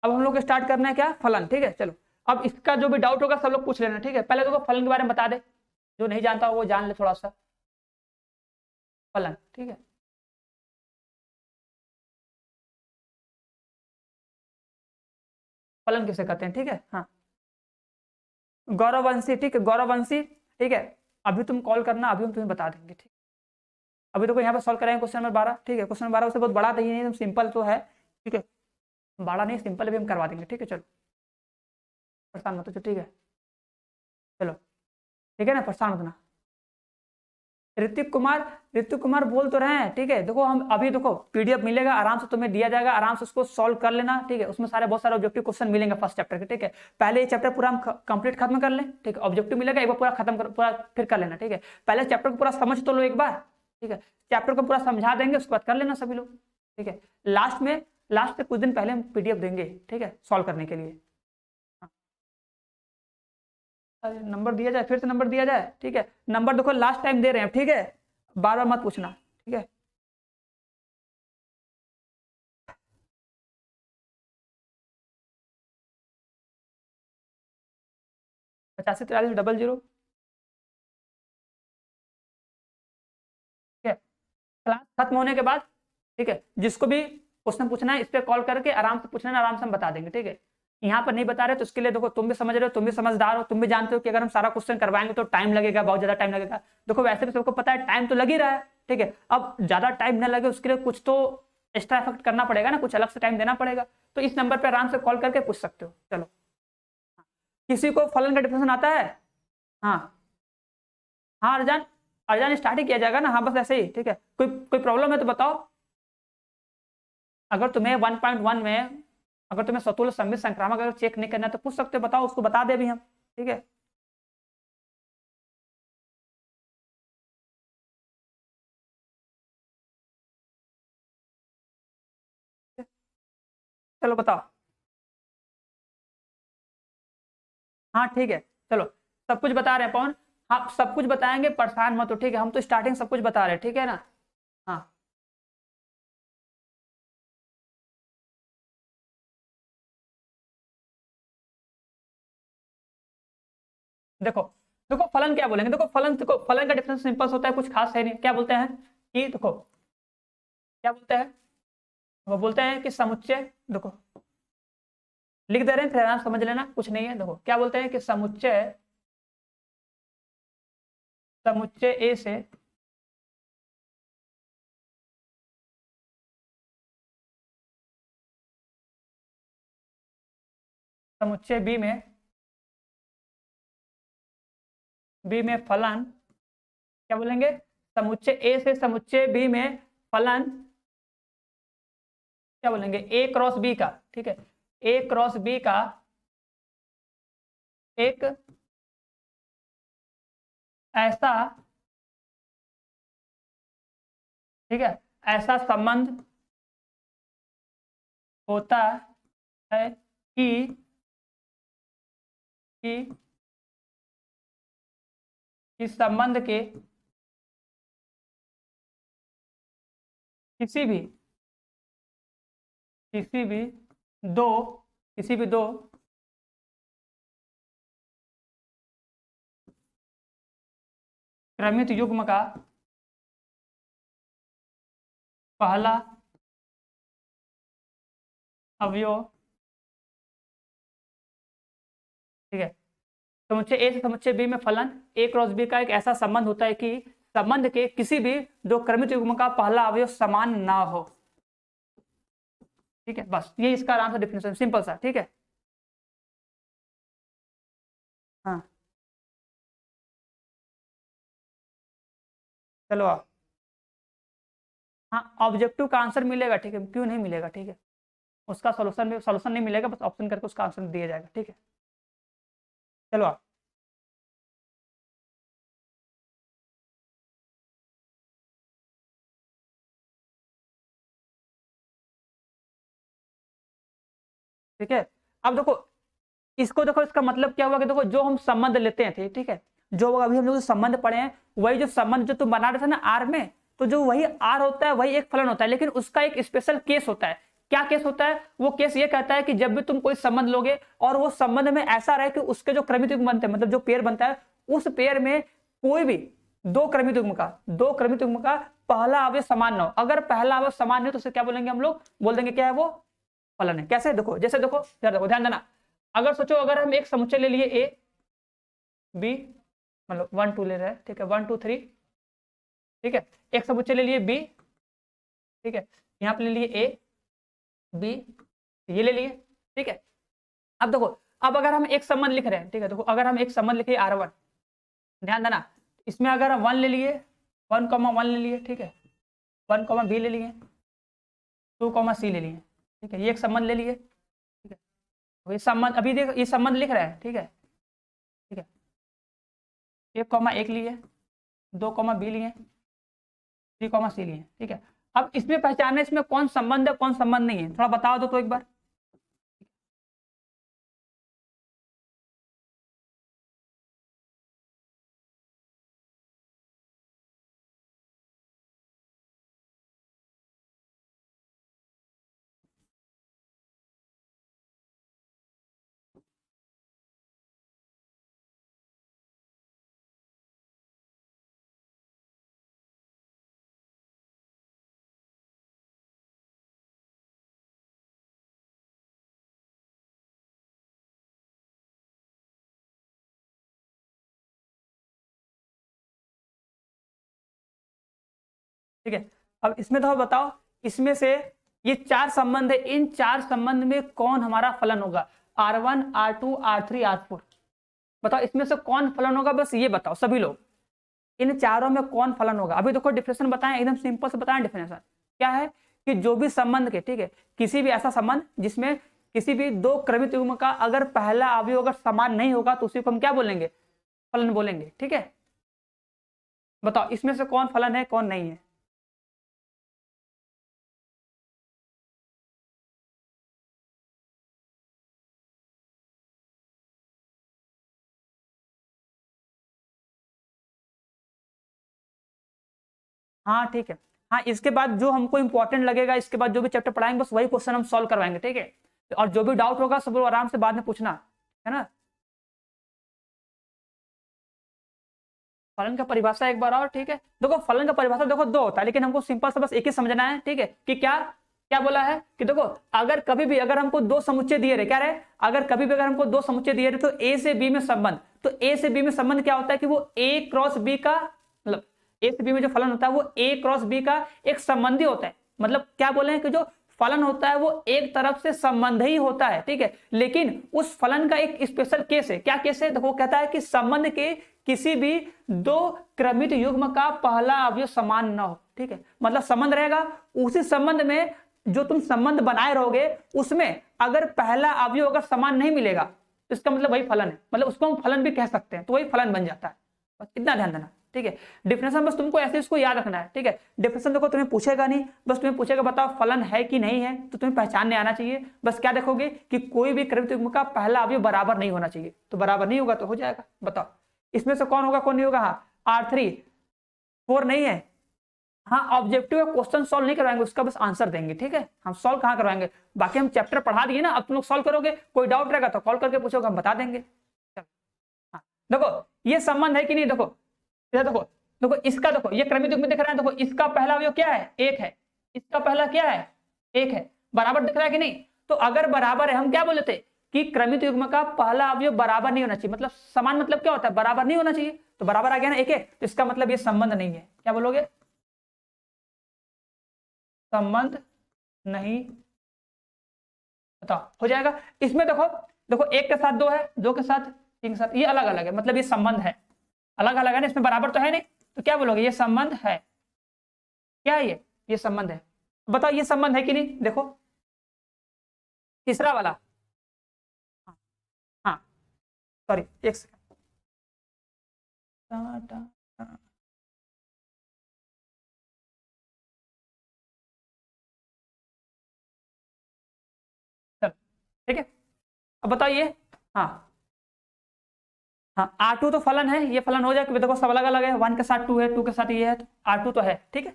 अब हम लोग स्टार्ट करना है क्या, फलन, ठीक है। चलो अब इसका जो भी डाउट होगा सब लोग पूछ लेना, ठीक है। पहले देखो फलन के बारे में बता दे, जो नहीं जानता वो जान ले थोड़ा सा, फलन, ठीक है। फलन किसे कहते हैं, ठीक है। हाँ गौरववंशी, ठीक है, गौरववंशी, ठीक है। अभी तुम कॉल करना, अभी हम तुम्हें बता देंगे, ठीक। अभी देखो यहाँ पे सॉल्व करेंगे क्वेश्चन नंबर 12, ठीक है। क्वेश्चन नंबर 12 उससे बहुत बड़ा नहीं है, सिंपल तो है, ठीक है, बड़ा नहीं सिंपल भी हम करवा देंगे, ठीक है। चलो परेशान मत हो, ठीक है। चलो ठीक है ना, परेशान मत होना। ऋतिक कुमार बोल तो रहे हैं, ठीक है। देखो हम अभी देखो पीडीएफ मिलेगा, आराम से तुम्हें दिया जाएगा, आराम से उसको सॉल्व कर लेना, ठीक है। उसमें सारे बहुत सारे ऑब्जेक्टिव क्वेश्चन मिलेंगे फर्स्ट चैप्टर के, ठीक है। पहले ये चैप्टर पूरा हम कंप्लीट खत्म कर लें, ठीक है। ऑब्जेक्टिव मिलेगा, एक बार पूरा खत्म कर, पूरा फिर कर लेना, ठीक है। पहले चैप्टर को पूरा समझ तो लो एक बार, ठीक है। चैप्टर को पूरा समझा देंगे, उसके बाद कर लेना सभी लोग, ठीक है। लास्ट में कुछ दिन पहले हम पीडीएफ देंगे, ठीक है, सॉल्व करने के लिए। अरे नंबर दिया जाए, फिर से नंबर दिया जाए, ठीक है। नंबर देखो लास्ट टाइम दे रहे हैं, ठीक है, बार बार मत पूछना, ठीक है। 85 43 00, ठीक है। क्लास खत्म होने के बाद, ठीक है, जिसको भी क्वेश्चन पूछना है इस पे कॉल करके आराम से पूछना है, आराम से हम बता देंगे, ठीक है। यहाँ पर नहीं बता रहे तो उसके लिए देखो, तुम भी समझ रहे हो, तुम भी समझदार हो, तुम भी जानते हो कि अगर हम सारा क्वेश्चन करवाएंगे तो टाइम लगेगा, बहुत ज्यादा टाइम लगेगा। देखो वैसे भी सबको पता है टाइम तो लग ही रहा है, ठीक है। अब ज्यादा टाइम न लगे उसके लिए कुछ तो एक्स्ट्रा एफर्ट करना पड़ेगा ना, कुछ अलग से टाइम देना पड़ेगा। तो इस नंबर पर आराम से कॉल करके पूछ सकते हो। चलो, किसी को फलन का डिफरेंस आता है? हाँ हाँ अर्जान, अर्जान स्टार्ट ही किया जाएगा ना, हाँ बस ऐसे ही, ठीक है। कोई प्रॉब्लम है तो बताओ। अगर तुम्हें 1.1 में अगर तुम्हें सतुल्य सममित संक्रामक अगर चेक नहीं करना है तो पूछ सकते हो, बताओ, उसको बता दे अभी हम, ठीक है। चलो बताओ। हाँ ठीक है, चलो सब कुछ बता रहे हैं पवन। हाँ सब कुछ बताएंगे, परेशान मत हो, ठीक है। हम तो स्टार्टिंग सब कुछ बता रहे हैं, ठीक है ना। हाँ देखो, देखो फलन क्या बोलेंगे, देखो फलन का डिफरेंस सिंपल होता है, कुछ खास है नहीं। क्या बोलते हैं कि देखो, क्या बोलते हैं, वो बोलते हैं कि समुच्चय, देखो लिख दे रहे हैं, फिर आराम समझ लेना, कुछ नहीं है। देखो क्या बोलते हैं कि समुच्चय समुच्चय ए से समुच्चय बी में फलन, क्या बोलेंगे, समुच्चय ए से समुच्चय बी में फलन, क्या बोलेंगे, ए क्रॉस बी का, ठीक है। ए क्रॉस बी का एक ऐसा, ठीक है, ऐसा संबंध होता है कि इस संबंध के किसी भी किसी भी दो किसी भी दो क्रमित युग्म का पहला अवयव, ठीक है। समुच्चय ए से समुच्चय बी में फलन ए क्रॉस बी का एक ऐसा संबंध होता है कि संबंध के किसी भी दो क्रमित युग्म का पहला अवयव समान ना हो, ठीक है। बस ये इसका आराम से डिफिनेशन, सिंपल सा, ठीक है। हाँ चलो आप, हाँ ऑब्जेक्टिव का आंसर मिलेगा, ठीक है, क्यों नहीं मिलेगा, ठीक है। उसका सॉल्यूशन नहीं मिलेगा, बस ऑप्शन करके उसका आंसर दिया जाएगा, ठीक है। चलो आप, ठीक है। अब देखो इसको, देखो इसका मतलब क्या हुआ कि देखो जो हम संबंध लेते हैं थे, ठीक है, जो अभी हम लोग जो संबंध पढ़े हैं, वही जो संबंध जो तुम बना रहे थे ना आर में, तो जो वही आर होता है वही एक फलन होता है, लेकिन उसका एक स्पेशल केस होता है। क्या केस होता है? वो केस ये कहता है कि जब भी तुम कोई संबंध लोगे और वो संबंध में ऐसा रहे कि उसके जो क्रमित युग्म बनते हैं, मतलब जो पेयर बनता है, उस पेयर में कोई भी दो क्रमित युग्म का पहला अवयव समान न हो। अगर पहला अवयव समान नहीं हो तो उसे क्या बोलेंगे हम लोग, बोल देंगे क्या है वो, फलन है। कैसे? देखो जैसे देखो, ध्यान देना। अगर सोचो अगर हम एक समुच्चय ले लिए ए बी, मतलब 1 2 ले रहे हैं, ठीक है, 1 2 3, ठीक है। एक समुच्चय ले लिए बी, ठीक है, यहाँ पे ले लिए ए बी, ये ले लिए, ठीक है। अब देखो अब अगर हम एक संबंध लिख रहे हैं, ठीक है, देखो अगर हम एक संबंध लिखे R1, ध्यान देना, इसमें अगर हम 1 ले लिए, 1,1 ले लिए, ठीक है, 1,B ले लिए, 2,C ले लिए, ठीक है, ये एक संबंध ले लिए, ठीक है। तो ये संबंध अभी देखो, ये संबंध लिख रहे हैं, ठीक है, ठीक है, 1,1 लिए, 2,B लिए, 3,C लिए, ठीक है। अब इसमें पहचानना इसमें कौन संबंध है कौन संबंध नहीं है, थोड़ा बता दो तो एक बार। ठीक है, अब इसमें तो बताओ, इसमें से ये 4 संबंध है, इन 4 संबंध में कौन हमारा फलन होगा, R1, R2, R3, R4, बताओ इसमें से कौन फलन होगा, बस ये बताओ सभी लोग, इन चारों में कौन फलन होगा। अभी देखो डिफिनेशन बताएं, एकदम सिंपल से बताएं डिफिनेशन क्या है, कि जो भी संबंध के, ठीक है, किसी भी ऐसा संबंध जिसमें किसी भी 2 क्रमित युग्म का अगर पहला अवयव अगर समान नहीं होगा तो उसी को हम क्या बोलेंगे, फलन बोलेंगे, ठीक है। बताओ इसमें से कौन फलन है कौन नहीं है। हाँ ठीक है, हाँ इसके बाद जो हमको इंपॉर्टेंट लगेगा, इसके बाद जो भी चैप्टर पढ़ाएंगे बस वही क्वेश्चन हम सॉल्व करवाएंगे, ठीक है। और जो भी डाउट होगा सब लोग आराम से बाद में पूछना, है ना। फलन का परिभाषा एक बार और, ठीक है, देखो फलन का परिभाषा देखो 2 होता है, लेकिन हमको सिंपल से बस एक ही समझना है, ठीक है, कि क्या क्या बोला है, कि देखो अगर कभी भी अगर हमको 2 समुच्चय दिए रहे, क्या रहे, अगर कभी भी अगर हमको 2 समुच्चय दिए रहे तो ए से बी में संबंध, तो ए से बी में संबंध क्या होता है कि वो ए क्रॉस बी का, मतलब ए से बी में जो फलन होता है वो ए क्रॉस बी का एक संबंधी होता है, मतलब क्या बोले हैं कि जो फलन होता है वो एक तरफ से संबंध ही होता है, ठीक है, लेकिन उस फलन का एक स्पेशल केस है, क्या केस है, देखो कहता है कि संबंध के किसी भी 2 क्रमित युग्म का पहला अवयव समान न हो, ठीक है, मतलब संबंध रहेगा, उसी संबंध में जो तुम संबंध बनाए रहोगे उसमें अगर पहला अवयव अगर समान नहीं मिलेगा तो इसका मतलब वही फलन है, मतलब उसको हम फलन भी कह सकते हैं, तो वही फलन बन जाता है, बस इतना ध्यान देना, ठीक है। डिफिनेशन बस तुमको ऐसे इसको याद रखना है, ठीक है। डिफिनेशन देखो तुम्हें पूछेगा नहीं, बस तुम्हें पूछेगा बताओ फलन है कि नहीं है, तो तुम्हें पहचानने आना चाहिए, बस क्या देखोगे कि कोई भी क्रमित युग्म का पहला अवयव बराबर नहीं होना चाहिए, तो बराबर नहीं होगा तो हो जाएगा। बताओ इसमें से कौन होगा कौन नहीं होगा, हाँ R3 4 नहीं है, हाँ ऑब्जेक्टिव क्वेश्चन सॉल्व नहीं करवाएंगे, उसका बस आंसर देंगे, ठीक है, हम सॉल्व कहाँ करवाएंगे, बाकी हम चैप्टर पढ़ा दिए ना, अब तुम लोग सॉल्व करोगे, कोई डाउट रहेगा तो कॉल करके पूछोगे हम बता देंगे। हाँ देखो ये संबंध है कि नहीं, देखो इधर देखो, देखो इसका देखो ये क्रमित युग्म दिख रहा है, देखो इसका पहला अवयव क्या है 1 है, इसका पहला क्या है 1 है, बराबर दिख रहा है कि नहीं, तो अगर बराबर है हम क्या बोले थे कि क्रमित युग्म का पहला अवयव बराबर नहीं होना चाहिए, मतलब समान मतलब क्या होता है, बराबर नहीं होना चाहिए, तो बराबर आ गया ना 1 है, तो इसका मतलब ये संबंध नहीं है, क्या बोलोगे, संबंध नहीं, बताओ हो जाएगा। इसमें देखो देखो 1 के साथ 2 है, 2 के साथ 3 के साथ, ये अलग अलग है, मतलब ये संबंध है, अलग अलग है ना, इसमें बराबर तो है नहीं, तो क्या बोलोगे ये संबंध है, क्या है ये संबंध है, बताओ ये संबंध है कि नहीं, देखो तीसरा वाला, हाँ हाँ सॉरी एक सेकंड, चलो ठीक है, अब बताइए, हाँ हाँ R2 तो फलन है, ये फलन हो जाए, देखो सब अलग अलग है, 1 के साथ 2 है, 2 के साथ ये है, तो R2 तो है, ठीक है।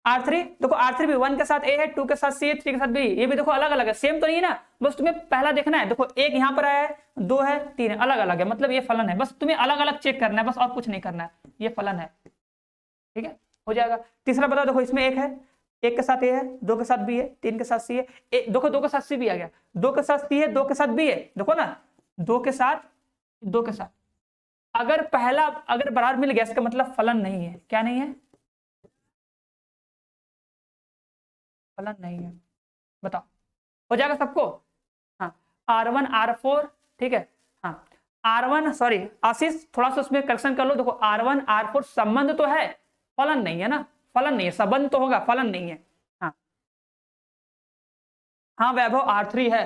R3 देखो R3 भी 1 के साथ A है, 2 के साथ C है, 3 के साथ B, ये भी देखो अलग अलग है, सेम तो नहीं है ना, बस तुम्हें पहला देखना है, देखो 1 यहाँ पर है, 2 है, 3 है, अलग अलग है, मतलब ये फलन है, बस तुम्हें अलग अलग चेक करना है, बस और कुछ नहीं करना है, ये फलन है, ठीक है, हो जाएगा। तीसरा बताओ, देखो इसमें 1 है, 1 के साथ A है, 2 के साथ B है, 3 के साथ C है, देखो 2 के साथ C भी आ गया, 2 के साथ C है, 2 के साथ B है, देखो ना 2 के साथ 2 के साथ, अगर पहला अगर बराबर मिल गया इसका मतलब फलन नहीं है, क्या नहीं है, फलन नहीं है, बताओ हो जाएगा सबको, हाँ R1 R4 ठीक है। हाँ R1 सॉरी आशीष थोड़ा सा उसमें करेक्शन कर लो। देखो R1 R4 संबंध तो है, फलन नहीं है ना, फलन नहीं है, संबंध तो होगा फलन नहीं है। हाँ हाँ वैभव R3 है,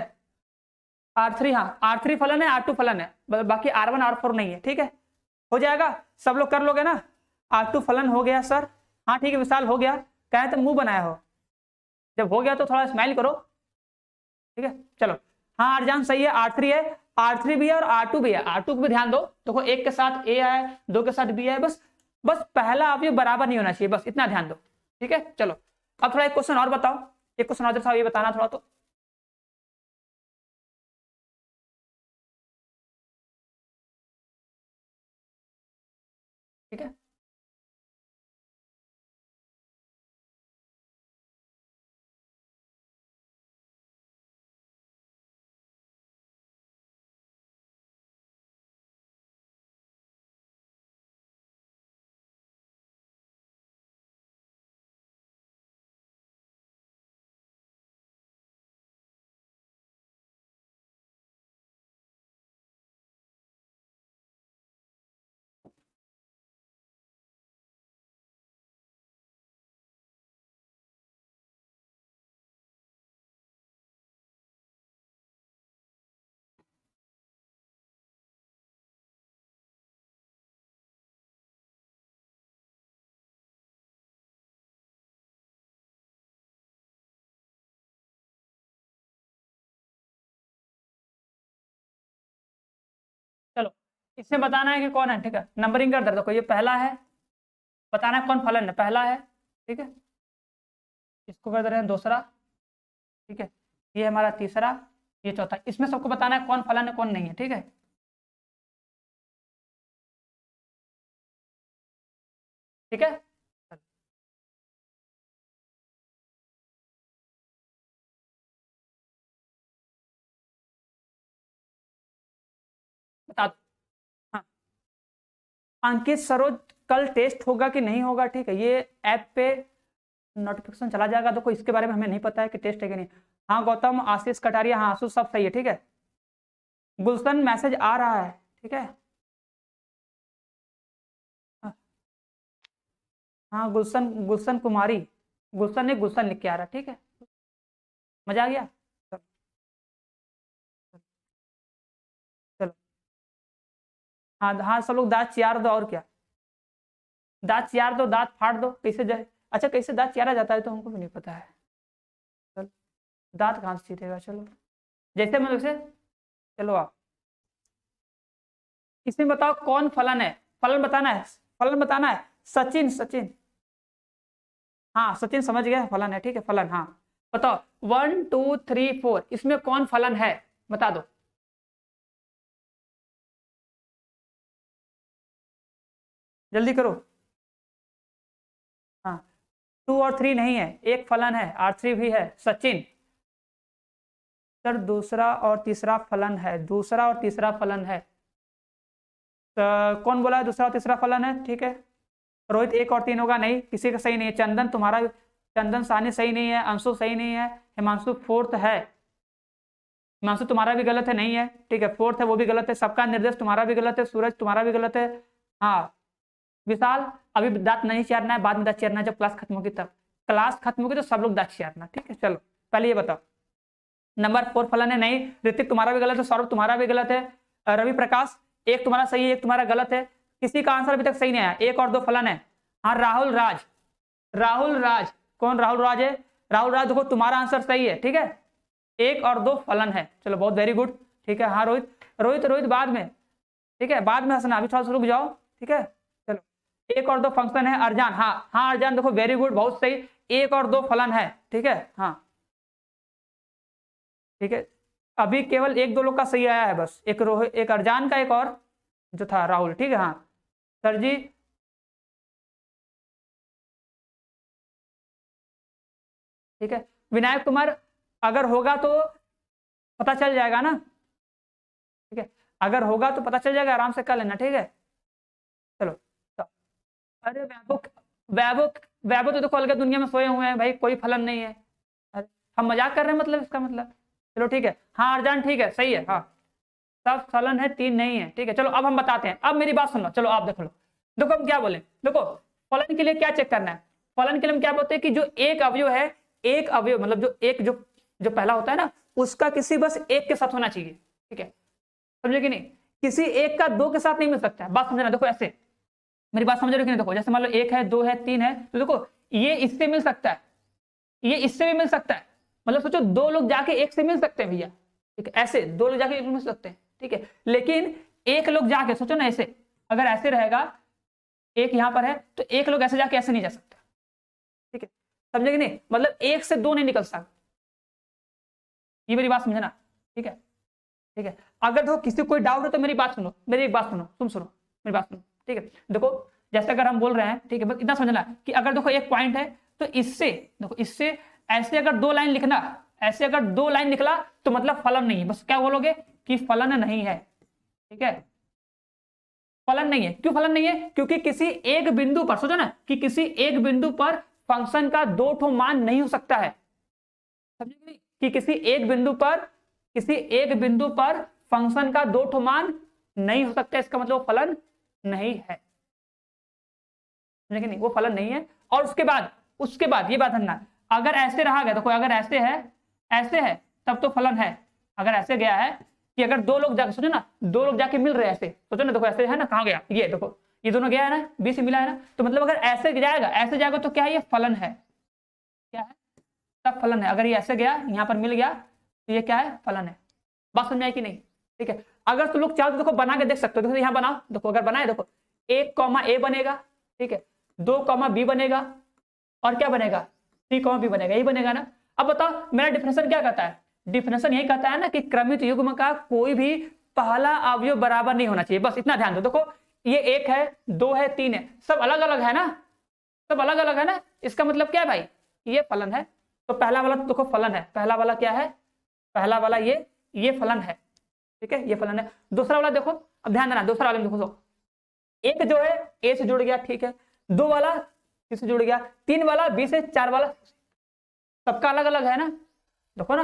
R3 हाँ R3 फलन है, R2 फलन है, बाकी R1 R4 नहीं है। ठीक है हो जाएगा, सब लोग कर लोगे ना। R2 फलन हो गया सर, हाँ ठीक है विशाल हो गया, कहे तो मुंह बनाया हो, जब हो गया तो थोड़ा स्माइल करो। ठीक है चलो हाँ अर्जान सही है, R3 है, R3 भी है और R2 भी है। R2 को भी ध्यान दो, देखो एक के साथ A है, दो के साथ B है, बस बस पहला अवयव बराबर नहीं होना चाहिए, बस इतना ध्यान दो। ठीक है चलो अब थोड़ा एक क्वेश्चन और बताओ, एक क्वेश्चन और था ये बताना थोड़ा तो। ठीक है चलो इसमें बताना है कि कौन है। ठीक है नंबरिंग कर दे, देखो ये पहला है, बताना है कौन फलन है, पहला है। ठीक है इसको कर दे रहे हैं दूसरा। ठीक है ये हमारा तीसरा, ये चौथा, इसमें सबको बताना है कौन फलन है कौन नहीं है। ठीक है ठीक है बता दो। हाँ अंकित सरोज कल टेस्ट होगा कि नहीं होगा, ठीक है ये ऐप पे नोटिफिकेशन चला जाएगा, तो कोई इसके बारे में हमें नहीं पता है कि टेस्ट है कि नहीं। हाँ गौतम आशीष कटारिया हाँ आशु सब सही है। ठीक है गुलशन मैसेज आ रहा है। ठीक है हाँ हाँ, गुलशन गुलशन कुमारी, गुलशन ने गुलशन लिख के आ रहा है। ठीक है मजा आ गया। चलो चलो हाँ हाँ सब लोग दांत चियार दो, और क्या दांत चियार दो, दांत फाड़ दो, कैसे जाए, अच्छा कैसे दांत चियारा जाता है तो हमको भी नहीं पता है। चलो दांत कहाँ से चीरेगा, चलो जैसे मतलब से। चलो आप इसमें बताओ कौन फलन है, फलन बताना है, फलन बताना है। सचिन सचिन हाँ सचिन समझ गया फलन है। ठीक है फलन हाँ बताओ 1 2 3 4 इसमें कौन फलन है, बता दो। जल्दी करो। हाँ 2 और 3 नहीं है, एक फलन है, R3 भी है। सचिन सर दूसरा और तीसरा फलन है, दूसरा और तीसरा फलन है। तो कौन बोला है दूसरा और तीसरा फलन है। ठीक है रोहित 1 और 3 होगा, नहीं किसी का सही नहीं है। चंदन तुम्हारा, चंदन सानी सही नहीं है, अंशु सही नहीं है, हिमांशु फोर्थ है, हिमांशु तुम्हारा भी गलत है, नहीं है। ठीक है फोर्थ है वो भी गलत है, सबका निर्देश तुम्हारा भी गलत है, सूरज तुम्हारा भी गलत है। हाँ विशाल अभी दांत नहीं चिरना है, बाद में दांत चिरना है जब क्लास खत्म होगी तब, क्लास खत्म होगी तो सब लोग दांत चिरना। ठीक है चलो पहले ये बताओ नंबर 4 फलन है, नहीं। ऋतिक तुम्हारा भी गलत है, सौरभ तुम्हारा भी गलत है, रवि प्रकाश एक तुम्हारा सही है एक तुम्हारा गलत है, किसी का आंसर अभी तक सही नहीं आया। 1 और 2 फलन है। हाँ राहुल राज, राहुल राज कौन राहुल राज है, राहुल राज देखो तुम्हारा आंसर सही है। ठीक है 1 और 2 फलन है, चलो बहुत वेरी गुड। ठीक है हाँ रोहित रोहित रोहित बाद में, ठीक है बाद में हंसना, अभी थोड़ा सा रुक जाओ। ठीक है चलो 1 और 2 फंक्शन है। अर्जान हाँ हाँ अर्जान देखो वेरी गुड बहुत सही, 1 और 2 फलन है। ठीक है हाँ ठीक है अभी केवल 1 2 लोग का सही आया है बस, एक रोहित एक अर्जान का, एक और जो था राहुल। ठीक है हाँ सर जी ठीक है विनायक कुमार अगर होगा तो पता चल जाएगा ना। ठीक है अगर होगा तो पता चल जाएगा, आराम से कर लेना। ठीक है चलो तो, अरे वैभव वैभव वैभव तो देखो अलग दुनिया में सोए हुए हैं भाई, कोई फलन नहीं है। अरे हम मजाक कर रहे हैं मतलब इसका मतलब, चलो ठीक है हाँ अर्जान ठीक है सही है हाँ सब फलन है, 3 नहीं है। ठीक है, चलो अब हम बताते हैं। अब मेरी बात सुन लो, चलो आप देख लो। देखो हम क्या बोले, देखो फलन के लिए क्या चेक करना है। फलन के लिए हम क्या बोलते हैं कि जो एक अवयव है, एक अवयव मतलब जो एक जो पहला होता है ना, उसका किसी बस एक के साथ होना चाहिए। ठीक है, समझे कि नहीं? किसी एक का दो के साथ नहीं मिल सकता है। बात समझना, देखो ऐसे, मेरी बात समझ रहे हो कि नहीं? देखो जैसे मान लो 1 है, 2 है, 3 है, तो देखो ये इससे मिल सकता है, ये इससे भी मिल सकता है। मतलब सोचो 2 लोग जाके एक से मिल सकते हैं भैया। ठीक है, ऐसे 2 लोग जाके एक मिल सकते हैं। ठीक है, लेकिन एक लोग जाके सोचो ना, ऐसे अगर ऐसे रहेगा, एक यहां पर है तो एक लोग ऐसे जाके ऐसे नहीं जा सकता। ठीक है, समझे कि नहीं? मतलब 1 से 2 नहीं निकल सकता। ये मेरी बात समझना। ठीक है, ठीक है। अगर देखो किसी को कोई डाउट है तो मेरी बात सुनो, मेरी एक बात सुनो, तुम सुनो, मेरी बात सुनो। ठीक है, देखो जैसे अगर हम बोल रहे हैं, ठीक है, बस इतना समझना कि अगर देखो एक पॉइंट है तो इससे देखो, इससे ऐसे अगर 2 लाइन लिखना, ऐसे अगर 2 लाइन निकला तो मतलब फलन नहीं है। बस क्या बोलोगे कि फलन नहीं है। ठीक है, फलन नहीं है। क्यों फलन नहीं है? क्योंकि किसी एक बिंदु पर, सोचो ना कि किसी एक बिंदु पर फंक्शन का 2 ठो मान नहीं हो सकता है। समझे कि किसी एक बिंदु पर, किसी एक बिंदु पर फंक्शन का 2 ठो मान नहीं हो सकता, इसका मतलब फलन नहीं है। लेकिन वो फलन नहीं है। और उसके बाद ये बात है, अगर ऐसे रहा गया, देखो अगर ऐसे है तब तो फलन है। अगर ऐसे गया है कि अगर 2 लोग जाके, सोचो ना 2 लोग जाके मिल रहे हैं, ऐसे सोचो ना, देखो ऐसे है ना, कहां गया ये, देखो ये दोनों गया है ना, बी से मिला है ना, तो मतलब अगर ऐसे जाएगा तो क्या है? ये फलन है। क्या है? तब फलन है। अगर ये ऐसे गया, यहां पर मिल गया, तो ये क्या है? फलन है। बात समझ आई कि नहीं? ठीक है, अगर तुम लोग चाहो तो देखो बना के देख सकते हो। देखो यहाँ बनाओ, देखो अगर बनाए, देखो 1 A बनेगा, ठीक है, 2 B बनेगा, और क्या बनेगा? 3 B बनेगा, यही बनेगा ना। अब बताओ मेरा डिफिनेशन क्या कहता है? डिफिनेशन यही कहता है ना कि क्रमित युग्म का कोई भी पहला अवयव बराबर नहीं होना चाहिए। बस इतना ध्यान दो। देखो ये 1 है, 2 है, 3 है, सब अलग अलग है ना, सब अलग अलग है ना। इसका मतलब क्या है भाई? ये फलन है। तो पहला वाला तो देखो फलन है, पहला वाला क्या है? पहला वाला ये फलन है। ठीक है, ये फलन है। दूसरा वाला देखो, अब ध्यान देना, दूसरा वाला देखो, तो एक जो है ए से जुड़ गया, ठीक है, 2 वाला सी से जुड़ गया, 3 वाला बी से, 4 वाला, सबका अलग अलग है ना। देखो ना,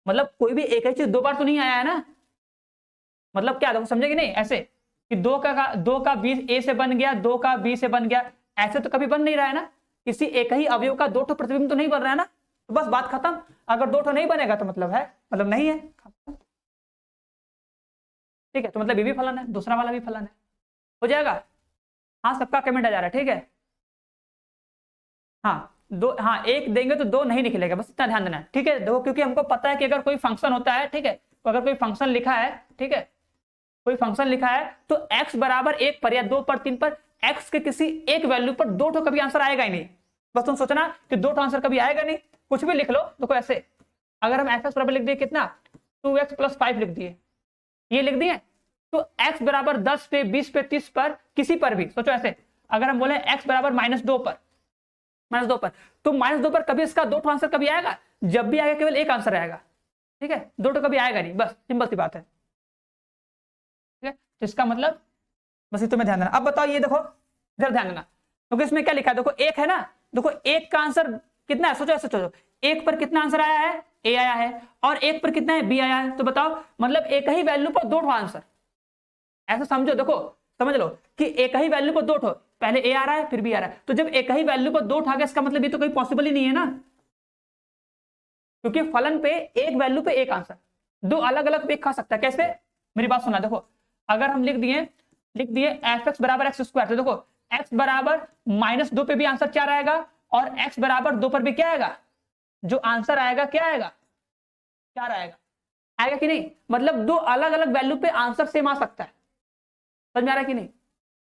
मतलब कोई भी एक ही चीज 2 बार तो नहीं आया है ना। मतलब क्या, देखो समझे कि नहीं? ऐसे कि 2 का बी ए से बन गया, 2 का बी से बन गया, ऐसे तो कभी बन नहीं रहा है ना। किसी एक ही अवयव का 2 ठो प्रतिबिंब तो नहीं बन रहा है ना। तो बस बात खत्म। अगर 2 ठो नहीं बनेगा तो मतलब है, मतलब नहीं है। ठीक है, तो मतलब ये भी फलन है, दूसरा वाला भी फलन है, हो जाएगा। हाँ, सबका कमेंट आ जा रहा है। ठीक है, हाँ 1 देंगे तो 2 नहीं निकलेगा, बस इतना ध्यान देना। ठीक है, देखो क्योंकि हमको पता है कि अगर कोई फंक्शन होता है, ठीक है, तो अगर कोई फंक्शन लिखा है, ठीक है, कोई फंक्शन लिखा है तो x बराबर 1 पर या 2 पर, 3 पर x के किसी एक वैल्यू पर 2 ठो कभी आंसर आएगा ही नहीं। बस तुम सोचना कि 2 ठो आंसर कभी आएगा नहीं। कुछ भी लिख लो, देखो ऐसे अगर हम fx बराबर लिख दिए कितना, 2x + 5 लिख दिए, ये लिख दिए, तो x बराबर 10 पे, 20 पे, 30 पर, किसी पर भी सोचो ऐसे, अगर हम बोले x बराबर -2 पर, तो -2 पर कभी इसका 2 ठो आंसर कभी आएगा? जब भी आएगा केवल एक आंसर आएगा। ठीक है, 2 ठो कभी आएगा नहीं, बस सिंपल सी बात है। ठीक है, तो इसका मतलब बस इतना ध्यान देना। अब बताओ ये देखो, इधर ध्यान देना, क्योंकि इसमें क्या लिखा है, देखो 1 है ना, देखो 1 का आंसर कितना है? सोचो ऐसे, सोचो 1 पर कितना आंसर आया है? A आया है, और 1 पर कितना है? B आया है। तो बताओ मतलब एक ही वैल्यू पर 2 ठो आंसर, ऐसा समझो। देखो समझ लो कि एक ही वैल्यू पर 2 ठो, पहले A आ रहा है फिर B आ रहा है, तो जब एक ही वैल्यू पर 2 ठो आ गया, इसका मतलब ये तो कोई पॉसिबल ही नहीं है ना, क्योंकि फलन पे एक वैल्यू पे एक आंसर, 2 अलग अलग पे खा सकता है। कैसे? मेरी बात सुना, देखो अगर हम लिख दिए fx बराबर x², तो देखो x बराबर -2 पे भी आंसर 4 आएगा, और x बराबर 2 पर भी क्या आएगा? जो आंसर आएगा क्या आएगा? 4 आएगा। आएगा कि नहीं? मतलब 2 अलग अलग वैल्यू पे आंसर सेम आ सकता है। समझ में आ रहा है कि नहीं?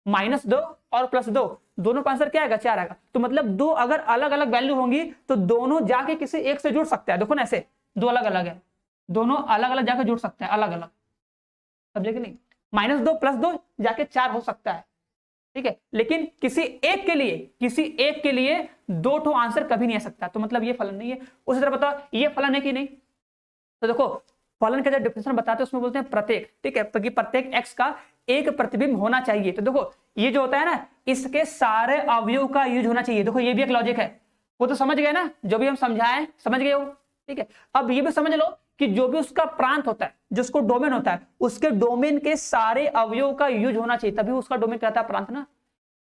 -2 और +2 दोनों का आंसर क्या आएगा? 4 आएगा। तो मतलब 2 अगर अलग अलग वैल्यू होंगी तो दोनों जाके किसी एक से जुड़ सकता है। देखो ना ऐसे 2 अलग अलग है, दोनों अलग अलग जाके जुड़ सकते हैं, अलग अलग, समझे कि नहीं? -2 +2 जाके 4 हो सकता है। ठीक है, लेकिन किसी एक के लिए 2 ठो आंसर कभी नहीं आ सकता, तो मतलब ये फलन नहीं है। उसी तरह बताओ ये फलन है कि नहीं? तो देखो फलन का जो डिफिनेशन बताते हैं उसमें बोलते हैं प्रत्येक, ठीक है, क्योंकि प्रत्येक x का एक प्रतिबिंब होना चाहिए। तो देखो ये जो होता है ना, इसके सारे अवयव का यूज होना चाहिए। देखो ये भी एक लॉजिक है, वो तो समझ गए ना, जो भी हम समझाएं समझ गए हो। ठीक है, अब ये भी समझ लो कि जो भी उसका प्रांत होता है, जिसको डोमेन होता है, उसके डोमेन के सारे अवयवों का यूज होना चाहिए, तभी उसका डोमेन कहता है प्रांत ना।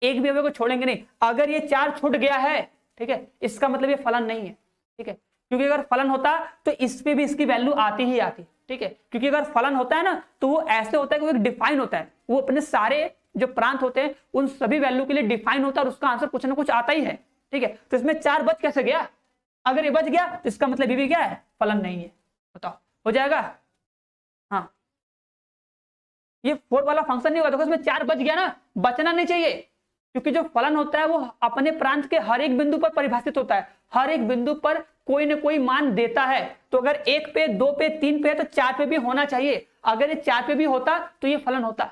एक भी अवयव को छोड़ेंगे नहीं। अगर ये 4 छूट गया है, ठीक है, इसका मतलब ये फलन नहीं है, ठीक है, क्योंकि अगर फलन होता तो इस पे भी इसकी वैल्यू आती ही आती, ठीक है, क्योंकि अगर फलन होता है ना तो वो ऐसे होता है कि वो एक डिफाइन होता है, वो अपने सारे जो प्रांत होते हैं उन सभी वैल्यू के लिए डिफाइन होता है और उसका आंसर कुछ ना कुछ आता ही है, ठीक है। तो इसमें 4 बच कैसे गया? अगर ये बच गया तो इसका मतलब ये भी क्या है? फलन नहीं है। बताओ हो जाएगा? हाँ, ये 4 वाला फंक्शन नहीं होगा, देखो इसमें 4 बच गया ना, बचना नहीं चाहिए, क्योंकि जो फलन होता है वो अपने प्रांत के हर एक बिंदु पर परिभाषित होता है, हर एक बिंदु पर कोई ना कोई मान देता है। तो अगर 1 पे, 2 पे, 3 पे तो 4 पे भी होना चाहिए। अगर ये 4 पे भी होता तो ये फलन होता।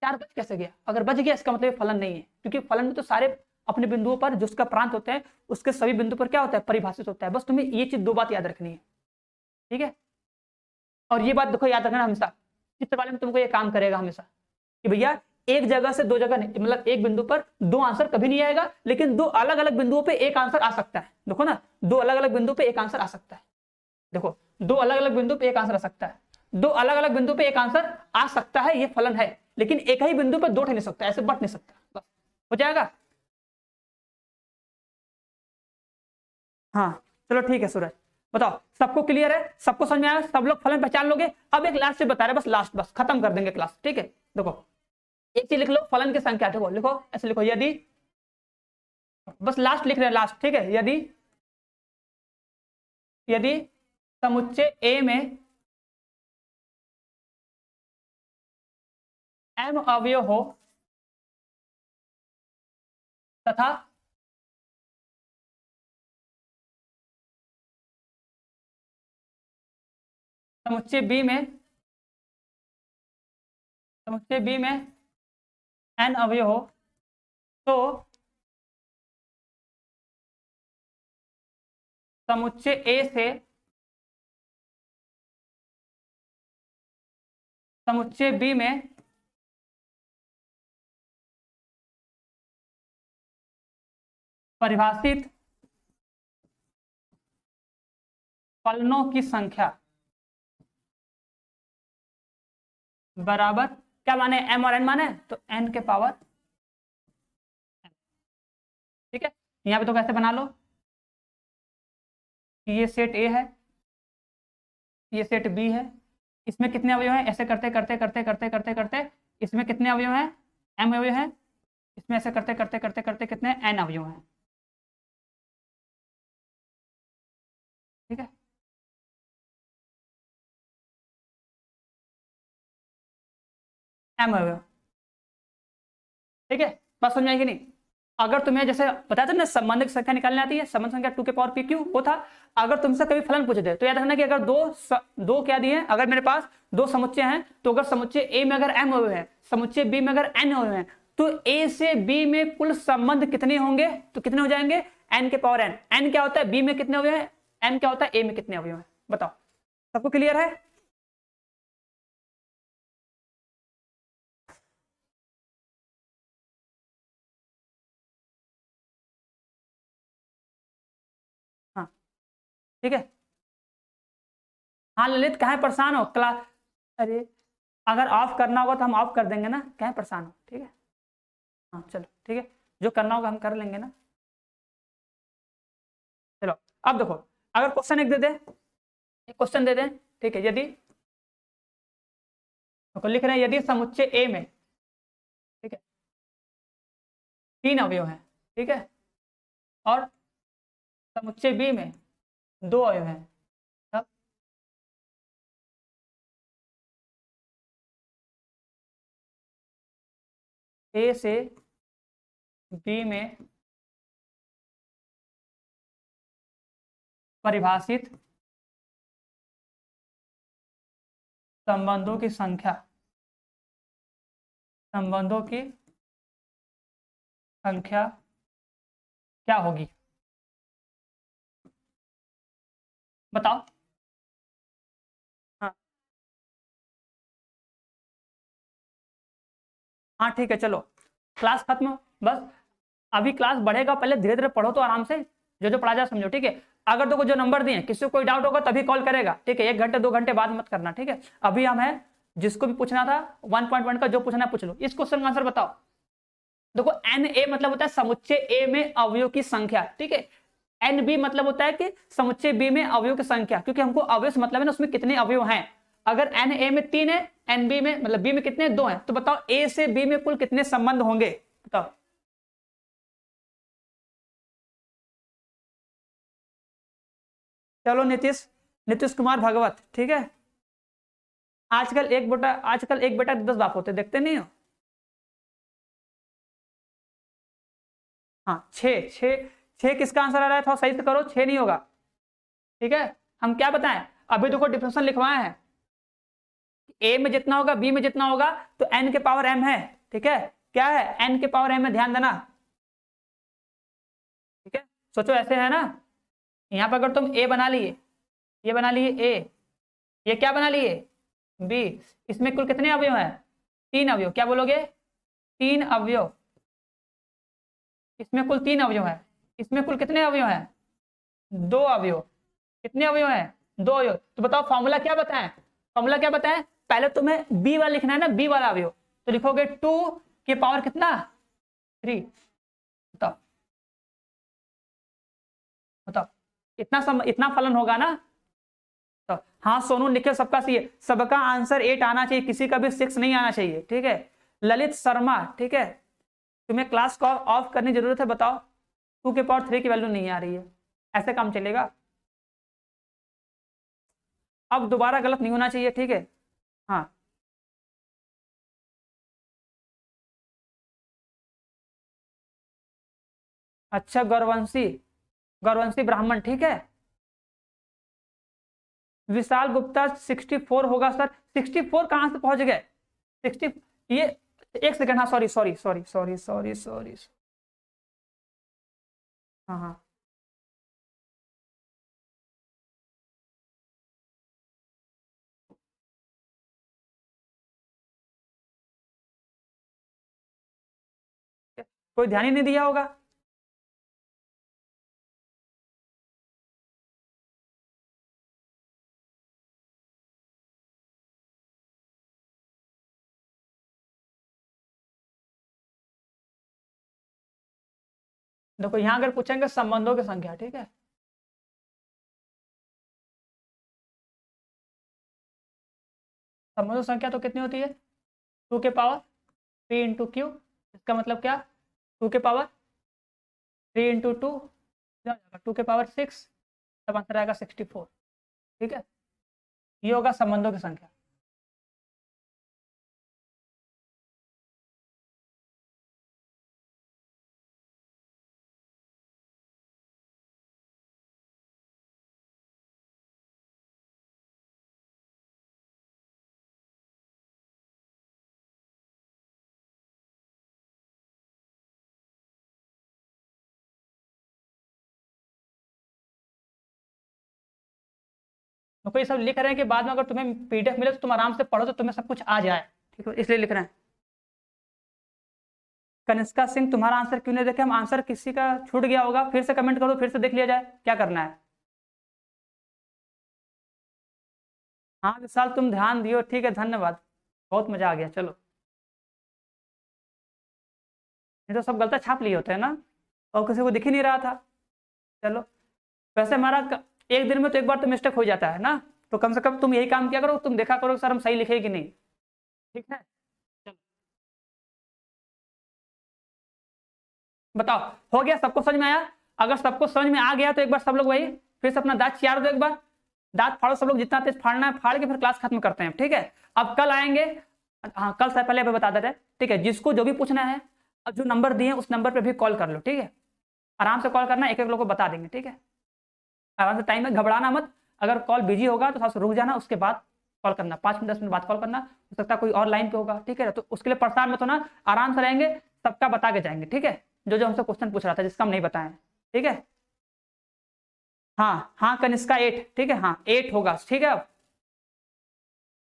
4 बच कैसे गया? अगर बच गया इसका मतलब ये फलन नहीं है, क्योंकि फलन में तो सारे अपने बिंदुओं पर जिसका प्रांत होते हैं उसके सभी बिंदु पर क्या होता है? परिभाषित होता है। बस तुम्हें ये चीज 2 बात याद रखनी है, ठीक है। और ये बात देखो याद रखना हमेशा, चित्र वाले में तुमको ये काम करेगा हमेशा कि भैया एक जगह से 2 जगह नहीं, मतलब एक बिंदु पर 2 आंसर कभी नहीं आएगा, लेकिन 2 अलग अलग बिंदुओं पे एक आंसर आ सकता है। देखो ना, 2 अलग अलग बिंदु पे एक आंसर आ सकता है। देखो 2 अलग अलग बिंदु पे एक आंसर आ सकता है, 2 अलग अलग बिंदु पे एक आंसर आ सकता है, ये फलन है। लेकिन एक ही बिंदु पे 2 ठहर नहीं सकता, ऐसे बट नहीं सकता। बस हो जाएगा। हाँ चलो ठीक है सूरज, बताओ सबको क्लियर है? सबको समझ में आया? सब लोग फलन पहचान लोगे? अब एक लास्ट से बता रहे, बस लास्ट, बस खत्म कर देंगे क्लास, ठीक है। देखो एक चीज लिख लो, फलन की संख्या, देखो लिखो ऐसे लिखो, यदि, बस लास्ट लिख रहे हैं, लास्ट, ठीक है। यदि यदि समुच्चय ए में m अवयव हो तथा समुच्चय बी में n अवयव हो, तो समुच्चय ए से समुच्चय बी में परिभाषित फलनों की संख्या बराबर, क्या माने? m और n माने, तो n के पावर, ठीक है। यहाँ पे तो कैसे बना लो, ये सेट A है, ये सेट B है, इसमें कितने अवयव हैं? ऐसे करते करते करते करते करते करते इसमें कितने अवयव हैं? m अवयव हैं। इसमें ऐसे करते करते करते करते कितने? n अवयव हैं, ठीक है। m अवयव, ठीक है। बात समझ आएगी नहीं? अगर तुम्हें जैसे बताया था ना संबंधित संख्या निकालनी आती है, संबंध संख्या 2 के पावर p q, वो था। अगर तुमसे कभी फलन पूछे थे तो याद रखना कि अगर दो क्या दिए, अगर मेरे पास 2 समुच्चय हैं, तो अगर समुच्चय a में अगर m अवयव है, समुच्चय b में अगर n अवयव है, तो a से b में कुल संबंध कितने होंगे? तो कितने हो जाएंगे? n के पावर n। n क्या होता है? b में कितने अवयव है? n क्या होता है? a में कितने अवयव है? बताओ, सबको क्लियर है? हाँ ठीक है। हाँ ललित, कहाँ परेशान हो क्लास? अरे अगर ऑफ करना होगा तो हम ऑफ कर देंगे ना, कहाँ परेशान हो? ठीक है, हाँ चलो ठीक है, जो करना होगा हम कर लेंगे ना। चलो अब देखो, अगर क्वेश्चन एक दे दे, एक क्वेश्चन दे दें, ठीक है। यदि तो लिख रहे हैं यदि समुच्चय ए में, ठीक है, 3 अवयव हैं, ठीक है, और समुच्चय बी में 2 अवयव हैं, तब ए से बी में परिभाषित संबंधों की संख्या क्या होगी? बताओ। हाँ हाँ ठीक है, चलो क्लास खत्म, बस अभी क्लास बढ़ेगा, पहले धीरे धीरे पढ़ो तो आराम से, जो जो पढ़ा जाए समझो, ठीक है। अगर देखो जो नंबर दिए किसी को कोई डाउट होगा तभी कॉल करेगा, ठीक है, 1 घंटे 2 घंटे बाद मत करना, ठीक है। अभी हम है, जिसको भी पूछना था 1.1 का जो पूछना है पूछ लो। इस क्वेश्चन का आंसर बताओ। देखो एन ए मतलब होता है समुच्चय ए में अवयव की संख्या, ठीक है। एन बी मतलब होता है कि समुच्चय बी में अवयव की संख्या, क्योंकि हमको अवयव से मतलब है ना उसमें कितने अवयव हैं। अगर एन ए में 3 है, एन बी में मतलब बी में कितने 2 हैं, तो बताओ ए से बी में कुल कितने संबंध होंगे, बताओ। चलो नीतीश, नीतीश कुमार भागवत, ठीक है। आजकल एक बेटा 10 बाप होते, देखते नहीं हो। हाँ, छः छः छः किसका आंसर आ रहा है, थोड़ा सही से करो, 6 नहीं होगा, ठीक है। हम क्या बताएं, अभी देखो डिफरेंशियल लिखवाए हैं, ए में जितना होगा बी में जितना होगा, तो एन के पावर एम है, ठीक है। क्या है, एन के पावर एम में, ध्यान देना, ठीक है। सोचो ऐसे है ना, यहाँ पर अगर तुम ए बना लिए, ये बना लिए ए, ये क्या बना लिए बी, इसमें कुल कितने अवयव हैं, 3 अवयव, क्या बोलोगे, 3 अवयव। इसमें कुल 3 अवयव है, इसमें कुल कितने अवयव हैं, 2 अवयव। कितने अवयव हैं, 2 अवयव। तो बताओ फॉर्मूला क्या बताएं, फॉर्मूला क्या बताएं, पहले तुम्हें बी वाला लिखना है ना, बी वाला अवयव, तो लिखोगे 2 के पावर कितना, 3। बताओ बताओ, इतना फलन होगा ना। तो हाँ सोनू निखिल सबका सही है, सबका आंसर 8 आना चाहिए, किसी का भी 6 नहीं आना चाहिए, ठीक है। ललित शर्मा, ठीक है, तुम्हें क्लास को ऑफ करने की जरूरत है, बताओ 2 के पावर 3 की वैल्यू नहीं आ रही है, ऐसे काम चलेगा। अब दोबारा गलत नहीं होना चाहिए, ठीक है। हाँ, अच्छा गौरवंशी, गौरवंशी ब्राह्मण, ठीक है। विशाल गुप्ता 64 होगा सर, 64 कहां से पहुंच गए, 60, ये एक सेकंड, हाँ sorry sorry sorry sorry sorry sorry, हाँ हाँ, कोई ध्यान ही नहीं दिया होगा। देखो यहाँ अगर पूछेंगे संबंधों की संख्या, ठीक है, संबंधों की संख्या तो कितनी होती है, 2 के पावर 3 इंटू क्यू, इसका मतलब क्या, 2 के पावर 3 इंटू 2, 2 के पावर 6, तब आंसर आएगा 64, ठीक है। ये होगा संबंधों की संख्या। तो ये सब लिख रहे हैं कि बाद में अगर तुम्हें पीडीएफ मिले तो तुम आराम से पढ़ो तो तुम्हें सब कुछ आ जाए, ठीक है, इसलिए लिख रहे हैं। कनिष्का सिंह तुम्हारा आंसर क्यों नहीं देखे हम, आंसर किसी का छूट गया होगा, फिर से कमेंट करो, फिर से देख लिया जाए, क्या करना है। हाँ विशाल तुम ध्यान दियो, ठीक है, धन्यवाद, बहुत मजा आ गया, चलो। ये तो सब गलता छाप लिए होते हैं ना, और किसी को दिख ही नहीं रहा था। चलो, वैसे हमारा एक दिन में तो एक बार तो मिस्टेक हो जाता है ना, तो कम से कम तुम यही काम किया करो, तुम देखा करो सर हम सही लिखे कि नहीं, ठीक है। चलो बताओ, हो गया, सबको समझ में आया। अगर सबको समझ में आ गया तो एक बार सब लोग वही फिर से अपना दांत चियार दो, एक बार दांत फाड़ो सब लोग, जितना तेज फाड़ना है फाड़ के फिर क्लास खत्म करते हैं, ठीक है। अब कल आएंगे, हाँ कल से पहले बता देते हैं, ठीक है, जिसको जो भी पूछना है, अब जो नंबर दिए उस नंबर पे भी कॉल कर लो, ठीक है। आराम से कॉल करना, एक एक लोग को बता देंगे, ठीक है। आराम से, टाइम में घबराना मत, अगर कॉल बिजी होगा तो थोड़ा सा रुक जाना, उसके बाद कॉल करना, 5 मिनट 10 मिनट बाद कॉल करना, हो सकता है कोई और लाइन पे होगा, ठीक है, तो उसके लिए परेशान मत होना, आराम से रहेंगे, सबका बता के जाएंगे, ठीक है। जो जो हमसे क्वेश्चन पूछ रहा था जिसका हम नहीं बताएं, ठीक है। हाँ हाँ कनिष्का 8, ठीक है, हाँ 8 होगा, ठीक है। अब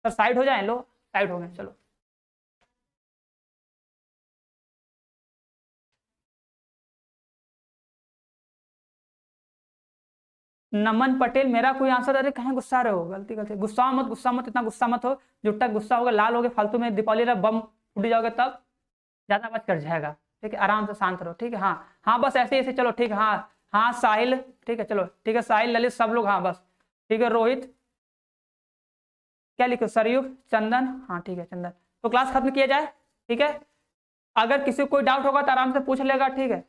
सर साइड हो जाए, लो साइड हो गए, चलो। नमन पटेल मेरा कोई आंसर, अरे कहाँ गुस्सा रहे हो, गलती गलती, गुस्सा मत, इतना गुस्सा मत हो, जुट्टा गुस्सा होगा लाल हो गए फालतू में, दीपावली बम फूट जाओगे तब ज्यादा आवाज कर जाएगा, ठीक है, आराम से शांत रहो, ठीक है। हाँ हाँ बस ऐसे ऐसे चलो, ठीक है। हाँ हाँ साहिल, ठीक है चलो, ठीक है साहिल ललित सब लोग, हाँ बस ठीक है। रोहित क्या लिखो, सरयुग चंदन, हाँ ठीक है चंदन। तो क्लास खत्म किया जाए, ठीक है। अगर किसी को कोई डाउट होगा तो आराम से पूछ लेगा, ठीक है,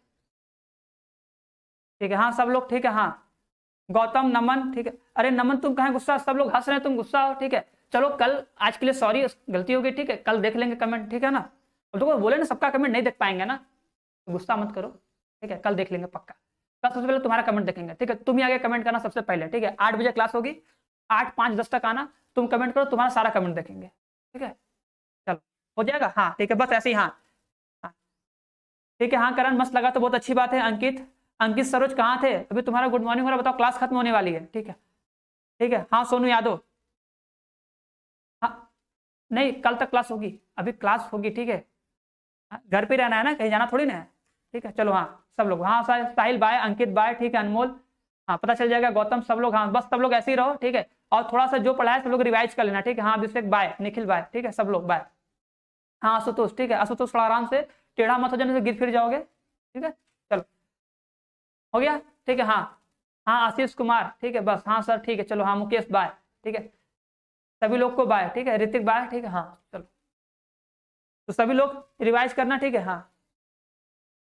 ठीक है। हाँ सब लोग ठीक है, हाँ गौतम नमन, ठीक है। अरे नमन तुम कहाँ गुस्सा, सब लोग हंस रहे हैं तुम गुस्सा हो, ठीक है। चलो कल, आज के लिए सॉरी, गलती होगी, ठीक है, कल देख लेंगे कमेंट, ठीक है ना। तो बोले ना सबका कमेंट नहीं देख पाएंगे ना, तो गुस्सा मत करो, ठीक है, कल देख लेंगे पक्का। कल सबसे पहले तुम्हारा कमेंट देखेंगे, ठीक है। तुम ही आगे कमेंट करना सबसे पहले, ठीक है। 8 बजे क्लास होगी, 8, 5, 10 तक आना, तुम कमेंट करो, तुम्हारा सारा कमेंट देखेंगे, ठीक है। चलो हो जाएगा, हाँ ठीक है, बस ऐसे ही। हाँ हाँ ठीक है। हाँ करण मस्त लगा तो बहुत अच्छी बात है। अंकित, अंकित सरोज कहाँ थे, अभी तुम्हारा गुड मॉर्निंग हो रहा, बताओ क्लास खत्म होने वाली है, ठीक है, ठीक है। हाँ सोनू यादव, हाँ नहीं कल तक क्लास होगी, अभी क्लास होगी, ठीक है। घर पे रहना है ना, कहीं जाना थोड़ी ना है, ठीक है। चलो हाँ सब लोग, हाँ साहिल बाय, अंकित बाय, ठीक है, अनमोल, हाँ पता चल जाएगा, गौतम सब लोग, हाँ बस सब लोग ऐसे ही रहो, ठीक है। और थोड़ा सा जो पढ़ा है सब लोग रिवाइज कर लेना, ठीक है। हाँ अभिषेक बाय, निखिल बाय, ठीक है, सब लोग बाय। हाँ आशुतोष, ठीक है, आशुतोष थोड़ा आराम से, टेढ़ा मत हो जाने से गिर फिर जाओगे, ठीक है। चलो हो गया, ठीक है। हाँ हाँ आशीष कुमार, ठीक है बस, हाँ सर ठीक है, चलो। हाँ मुकेश बाय, ठीक है, सभी लोग को बाय, ठीक है। ऋतिक बाय, ठीक है, हाँ चलो। तो सभी लोग रिवाइज करना, ठीक है। हाँ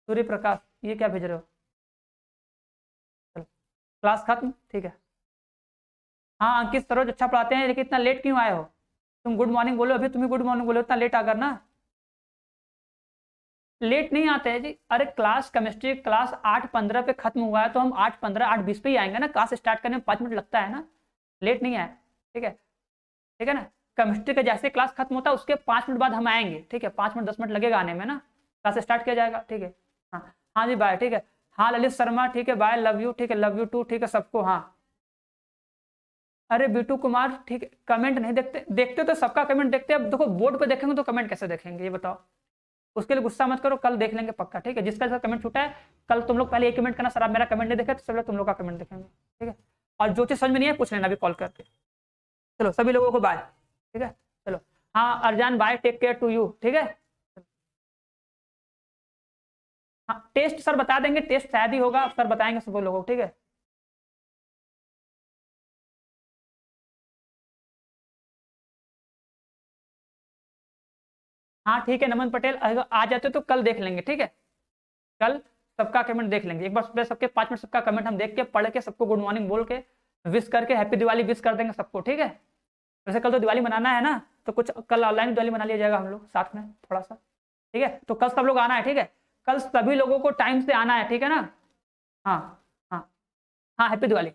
सूर्य प्रकाश, ये क्या भेज रहे हो, चलो क्लास खत्म, ठीक है। हाँ अंकित सरोज अच्छा पढ़ाते हैं, लेकिन इतना लेट क्यों आए हो, तुम गुड मॉर्निंग बोलो, अभी तुम्हें गुड मॉर्निंग बोलो, इतना लेट आकर ना, लेट नहीं आते हैं जी। अरे क्लास केमिस्ट्री क्लास 8:15 पे खत्म हुआ है, तो हम 8:15 8:20 पे ही आएंगे ना, क्लास स्टार्ट करने में 5 मिनट लगता है ना, लेट नहीं आए, ठीक है, ठीक है ना। केमिस्ट्री का जैसे क्लास खत्म होता है उसके 5 मिनट बाद हम आएंगे, ठीक है, 5 मिनट 10 मिनट लगेगा आने में ना, क्लास स्टार्ट किया जाएगा, ठीक है। हाँ हाँ जी बाय, ठीक है। हाँ ललित शर्मा, ठीक है बाय, लव यू, ठीक है, लव यू टू, ठीक है सबको। हाँ अरे बीटू कुमार, ठीक है, कमेंट नहीं देखते, देखते तो सबका कमेंट देखते हैं, अब देखो बोर्ड पे देखेंगे तो कमेंट कैसे देखेंगे ये बताओ, उसके लिए गुस्सा मत करो, कल देख लेंगे पक्का, ठीक है। जिसका कमेंट छूटा है कल तुम लोग पहले एक कमेंट करना, सर आप मेरा कमेंट नहीं देखा, तो सब लोग तुम लोग का कमेंट देखेंगे, ठीक है। और जो चीज समझ में नहीं है पूछ लेना अभी कॉल करके। चलो सभी लोगों को बाय, ठीक है, चलो। हाँ Arjan bye, take care to you, ठीक है। हाँ टेस्ट सर बता देंगे, टेस्ट शायद ही होगा, सर बताएंगे सब लोगों को, ठीक है। हाँ ठीक है नमन पटेल, अगर आ जाते तो कल देख लेंगे, ठीक है, कल सबका कमेंट देख लेंगे एक बार, सबके 5 मिनट सबका कमेंट हम देख के पढ़ के सबको गुड मॉर्निंग बोल के विश करके हैप्पी दिवाली विश कर देंगे सबको, ठीक है। वैसे कल तो दिवाली मनाना है ना, तो कुछ कल ऑनलाइन दिवाली मना लिया जाएगा हम लोग साथ में थोड़ा सा, ठीक है। तो कल सब लोग आना है, ठीक है, कल सभी लोगों को टाइम से आना है, ठीक है ना। हाँ हाँ हाँ हैप्पी दिवाली।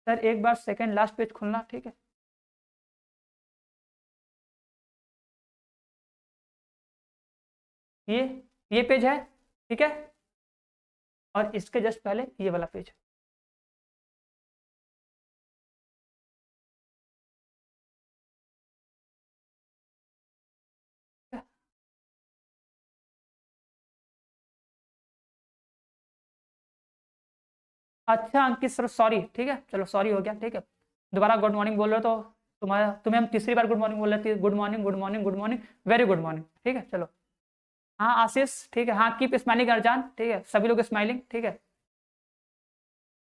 सर एक बार सेकंड लास्ट पेज खोलना, ठीक है। ये ये पेज है, ठीक है, और इसके जस्ट पहले ये वाला पेज, अच्छा अंकित सर सॉरी, ठीक है चलो सॉरी हो गया, ठीक है। दोबारा गुड मॉर्निंग बोल रहे हो तो तुम्हें हम तीसरी बार गुड मॉर्निंग बोल रहे थे, good morning good morning good morning, very good morning, ठीक है चलो। हाँ आशीष, ठीक है, हाँ कीप स्माइलिंग अर्जान, ठीक है, सभी लोग स्माइलिंग, ठीक है।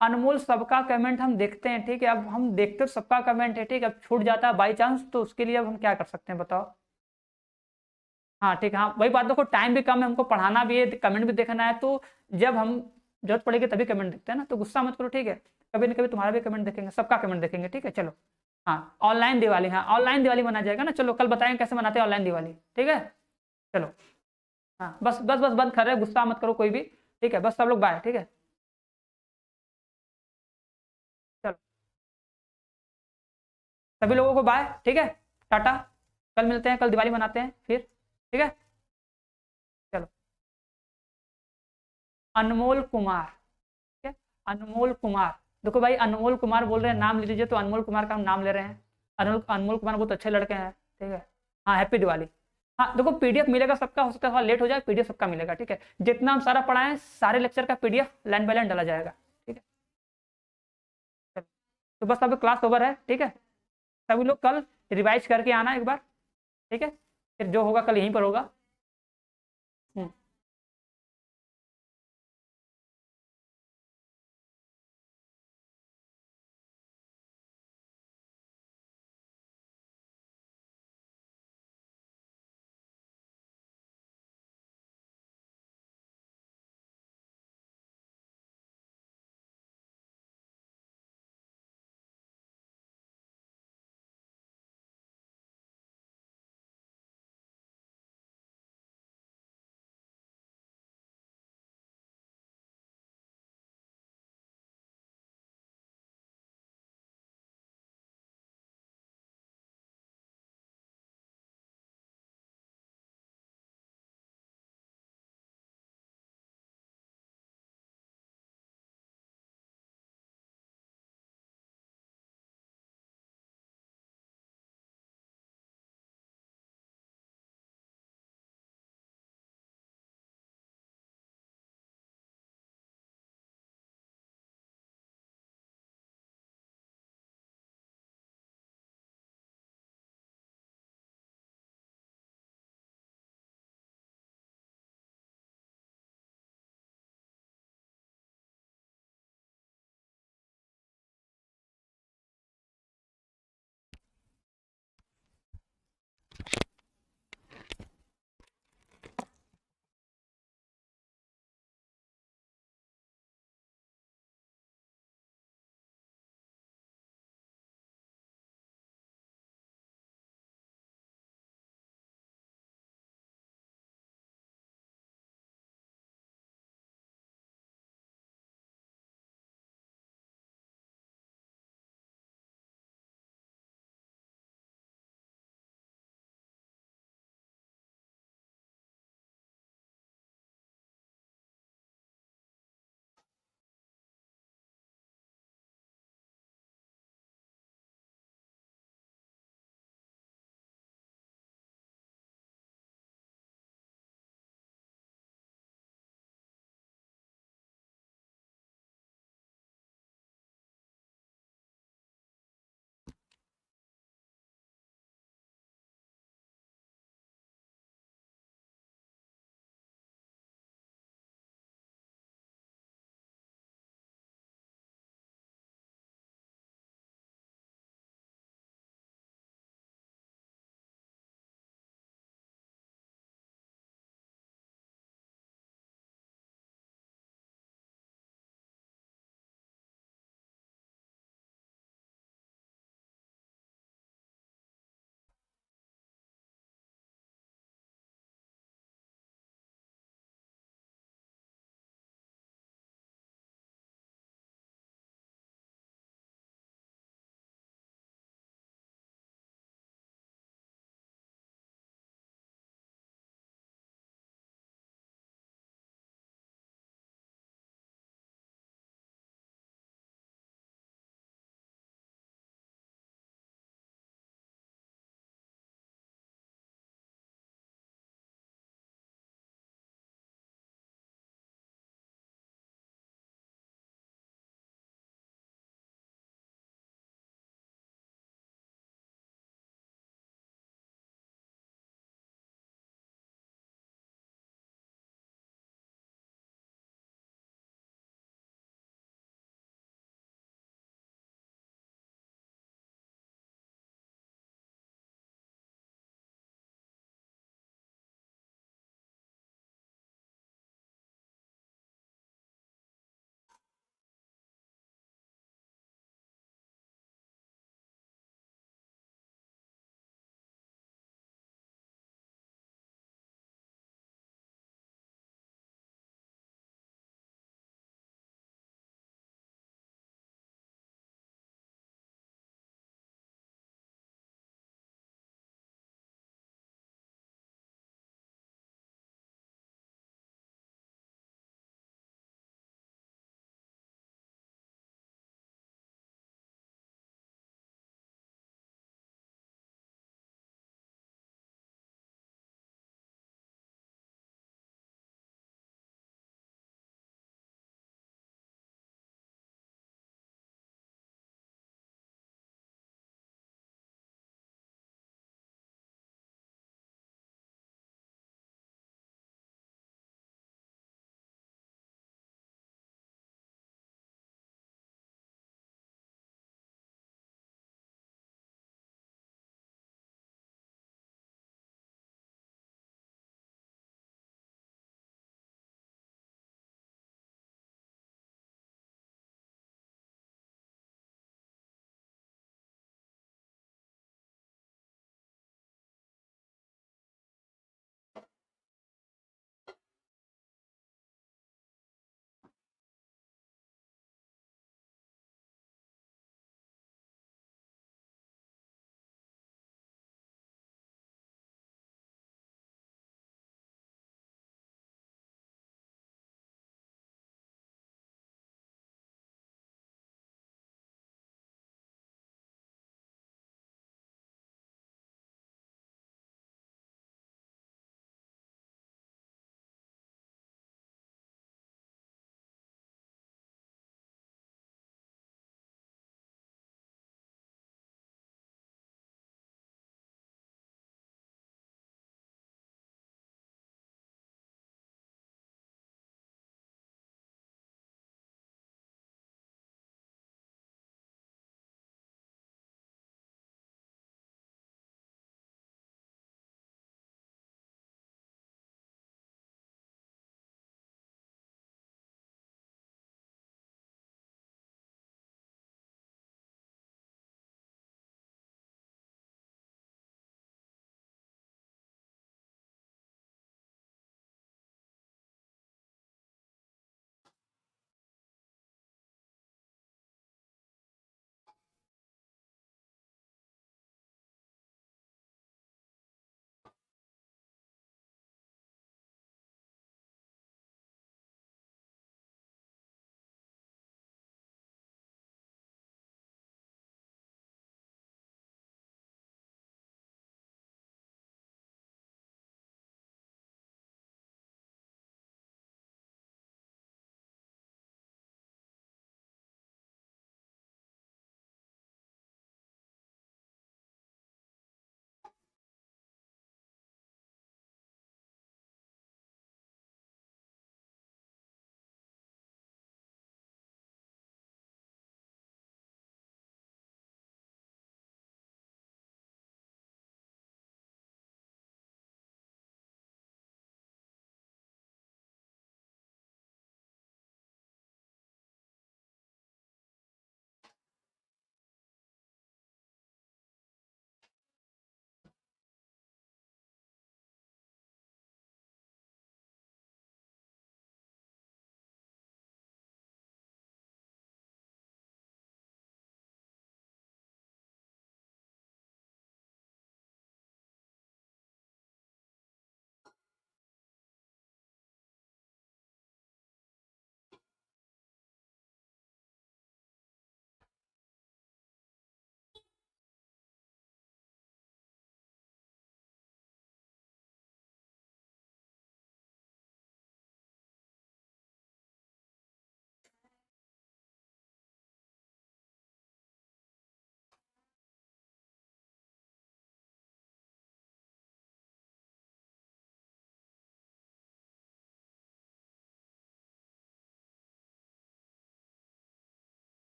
अनमोल सबका कमेंट हम देखते हैं, ठीक है, अब हम देखते तो सबका कमेंट है, ठीक है, अब छूट जाता है बाई चांस तो उसके लिए अब हम क्या कर सकते हैं बताओ। हाँ ठीक है, हाँ वही बात, देखो टाइम भी कम है, हमको पढ़ाना भी है, कमेंट भी देखना है, तो जब हम जरूरत पड़ेगी तभी कमेंट देखते हैं ना, तो गुस्सा मत करो, ठीक है। कभी न कभी तुम्हारा भी कमेंट देखेंगे, सबका कमेंट देखेंगे, ठीक है चलो। हाँ ऑनलाइन दिवाली, हाँ ऑनलाइन दिवाली मना जाएगा ना, चलो कल बताएंगे कैसे मनाते हैं ऑनलाइन दिवाली, ठीक है चलो। हाँ बस बस बस बंद कर रहे हैं, गुस्सा मत करो कोई भी, ठीक है, बस सब लोग बाय, ठीक है चलो। सभी लोगों को बाय, ठीक है, टाटा, कल मिलते हैं, कल दिवाली मनाते हैं फिर, ठीक है चलो। अनमोल कुमार, ठीक है, अनमोल कुमार, देखो भाई अनमोल कुमार बोल रहे हैं, नाम ले लीजिए, तो अनमोल कुमार का हम नाम ले रहे हैं, अनमोल अनमोल कुमार बहुत अच्छे लड़के हैं, ठीक है। हाँ हैप्पी दिवाली। हाँ देखो पीडीएफ मिलेगा सबका, हो सकता है थोड़ा लेट हो जाए, पीडीएफ सबका मिलेगा, ठीक है, जितना हम सारा पढ़ाएं सारे लेक्चर का पीडीएफ लाइन बाय लाइन डाला जाएगा, ठीक है। तो बस अब क्लास ओवर है, ठीक है। सभी लोग कल रिवाइज करके आना एक बार, ठीक है, फिर जो होगा कल यहीं पर होगा।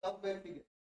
सब वेरिफिकेशन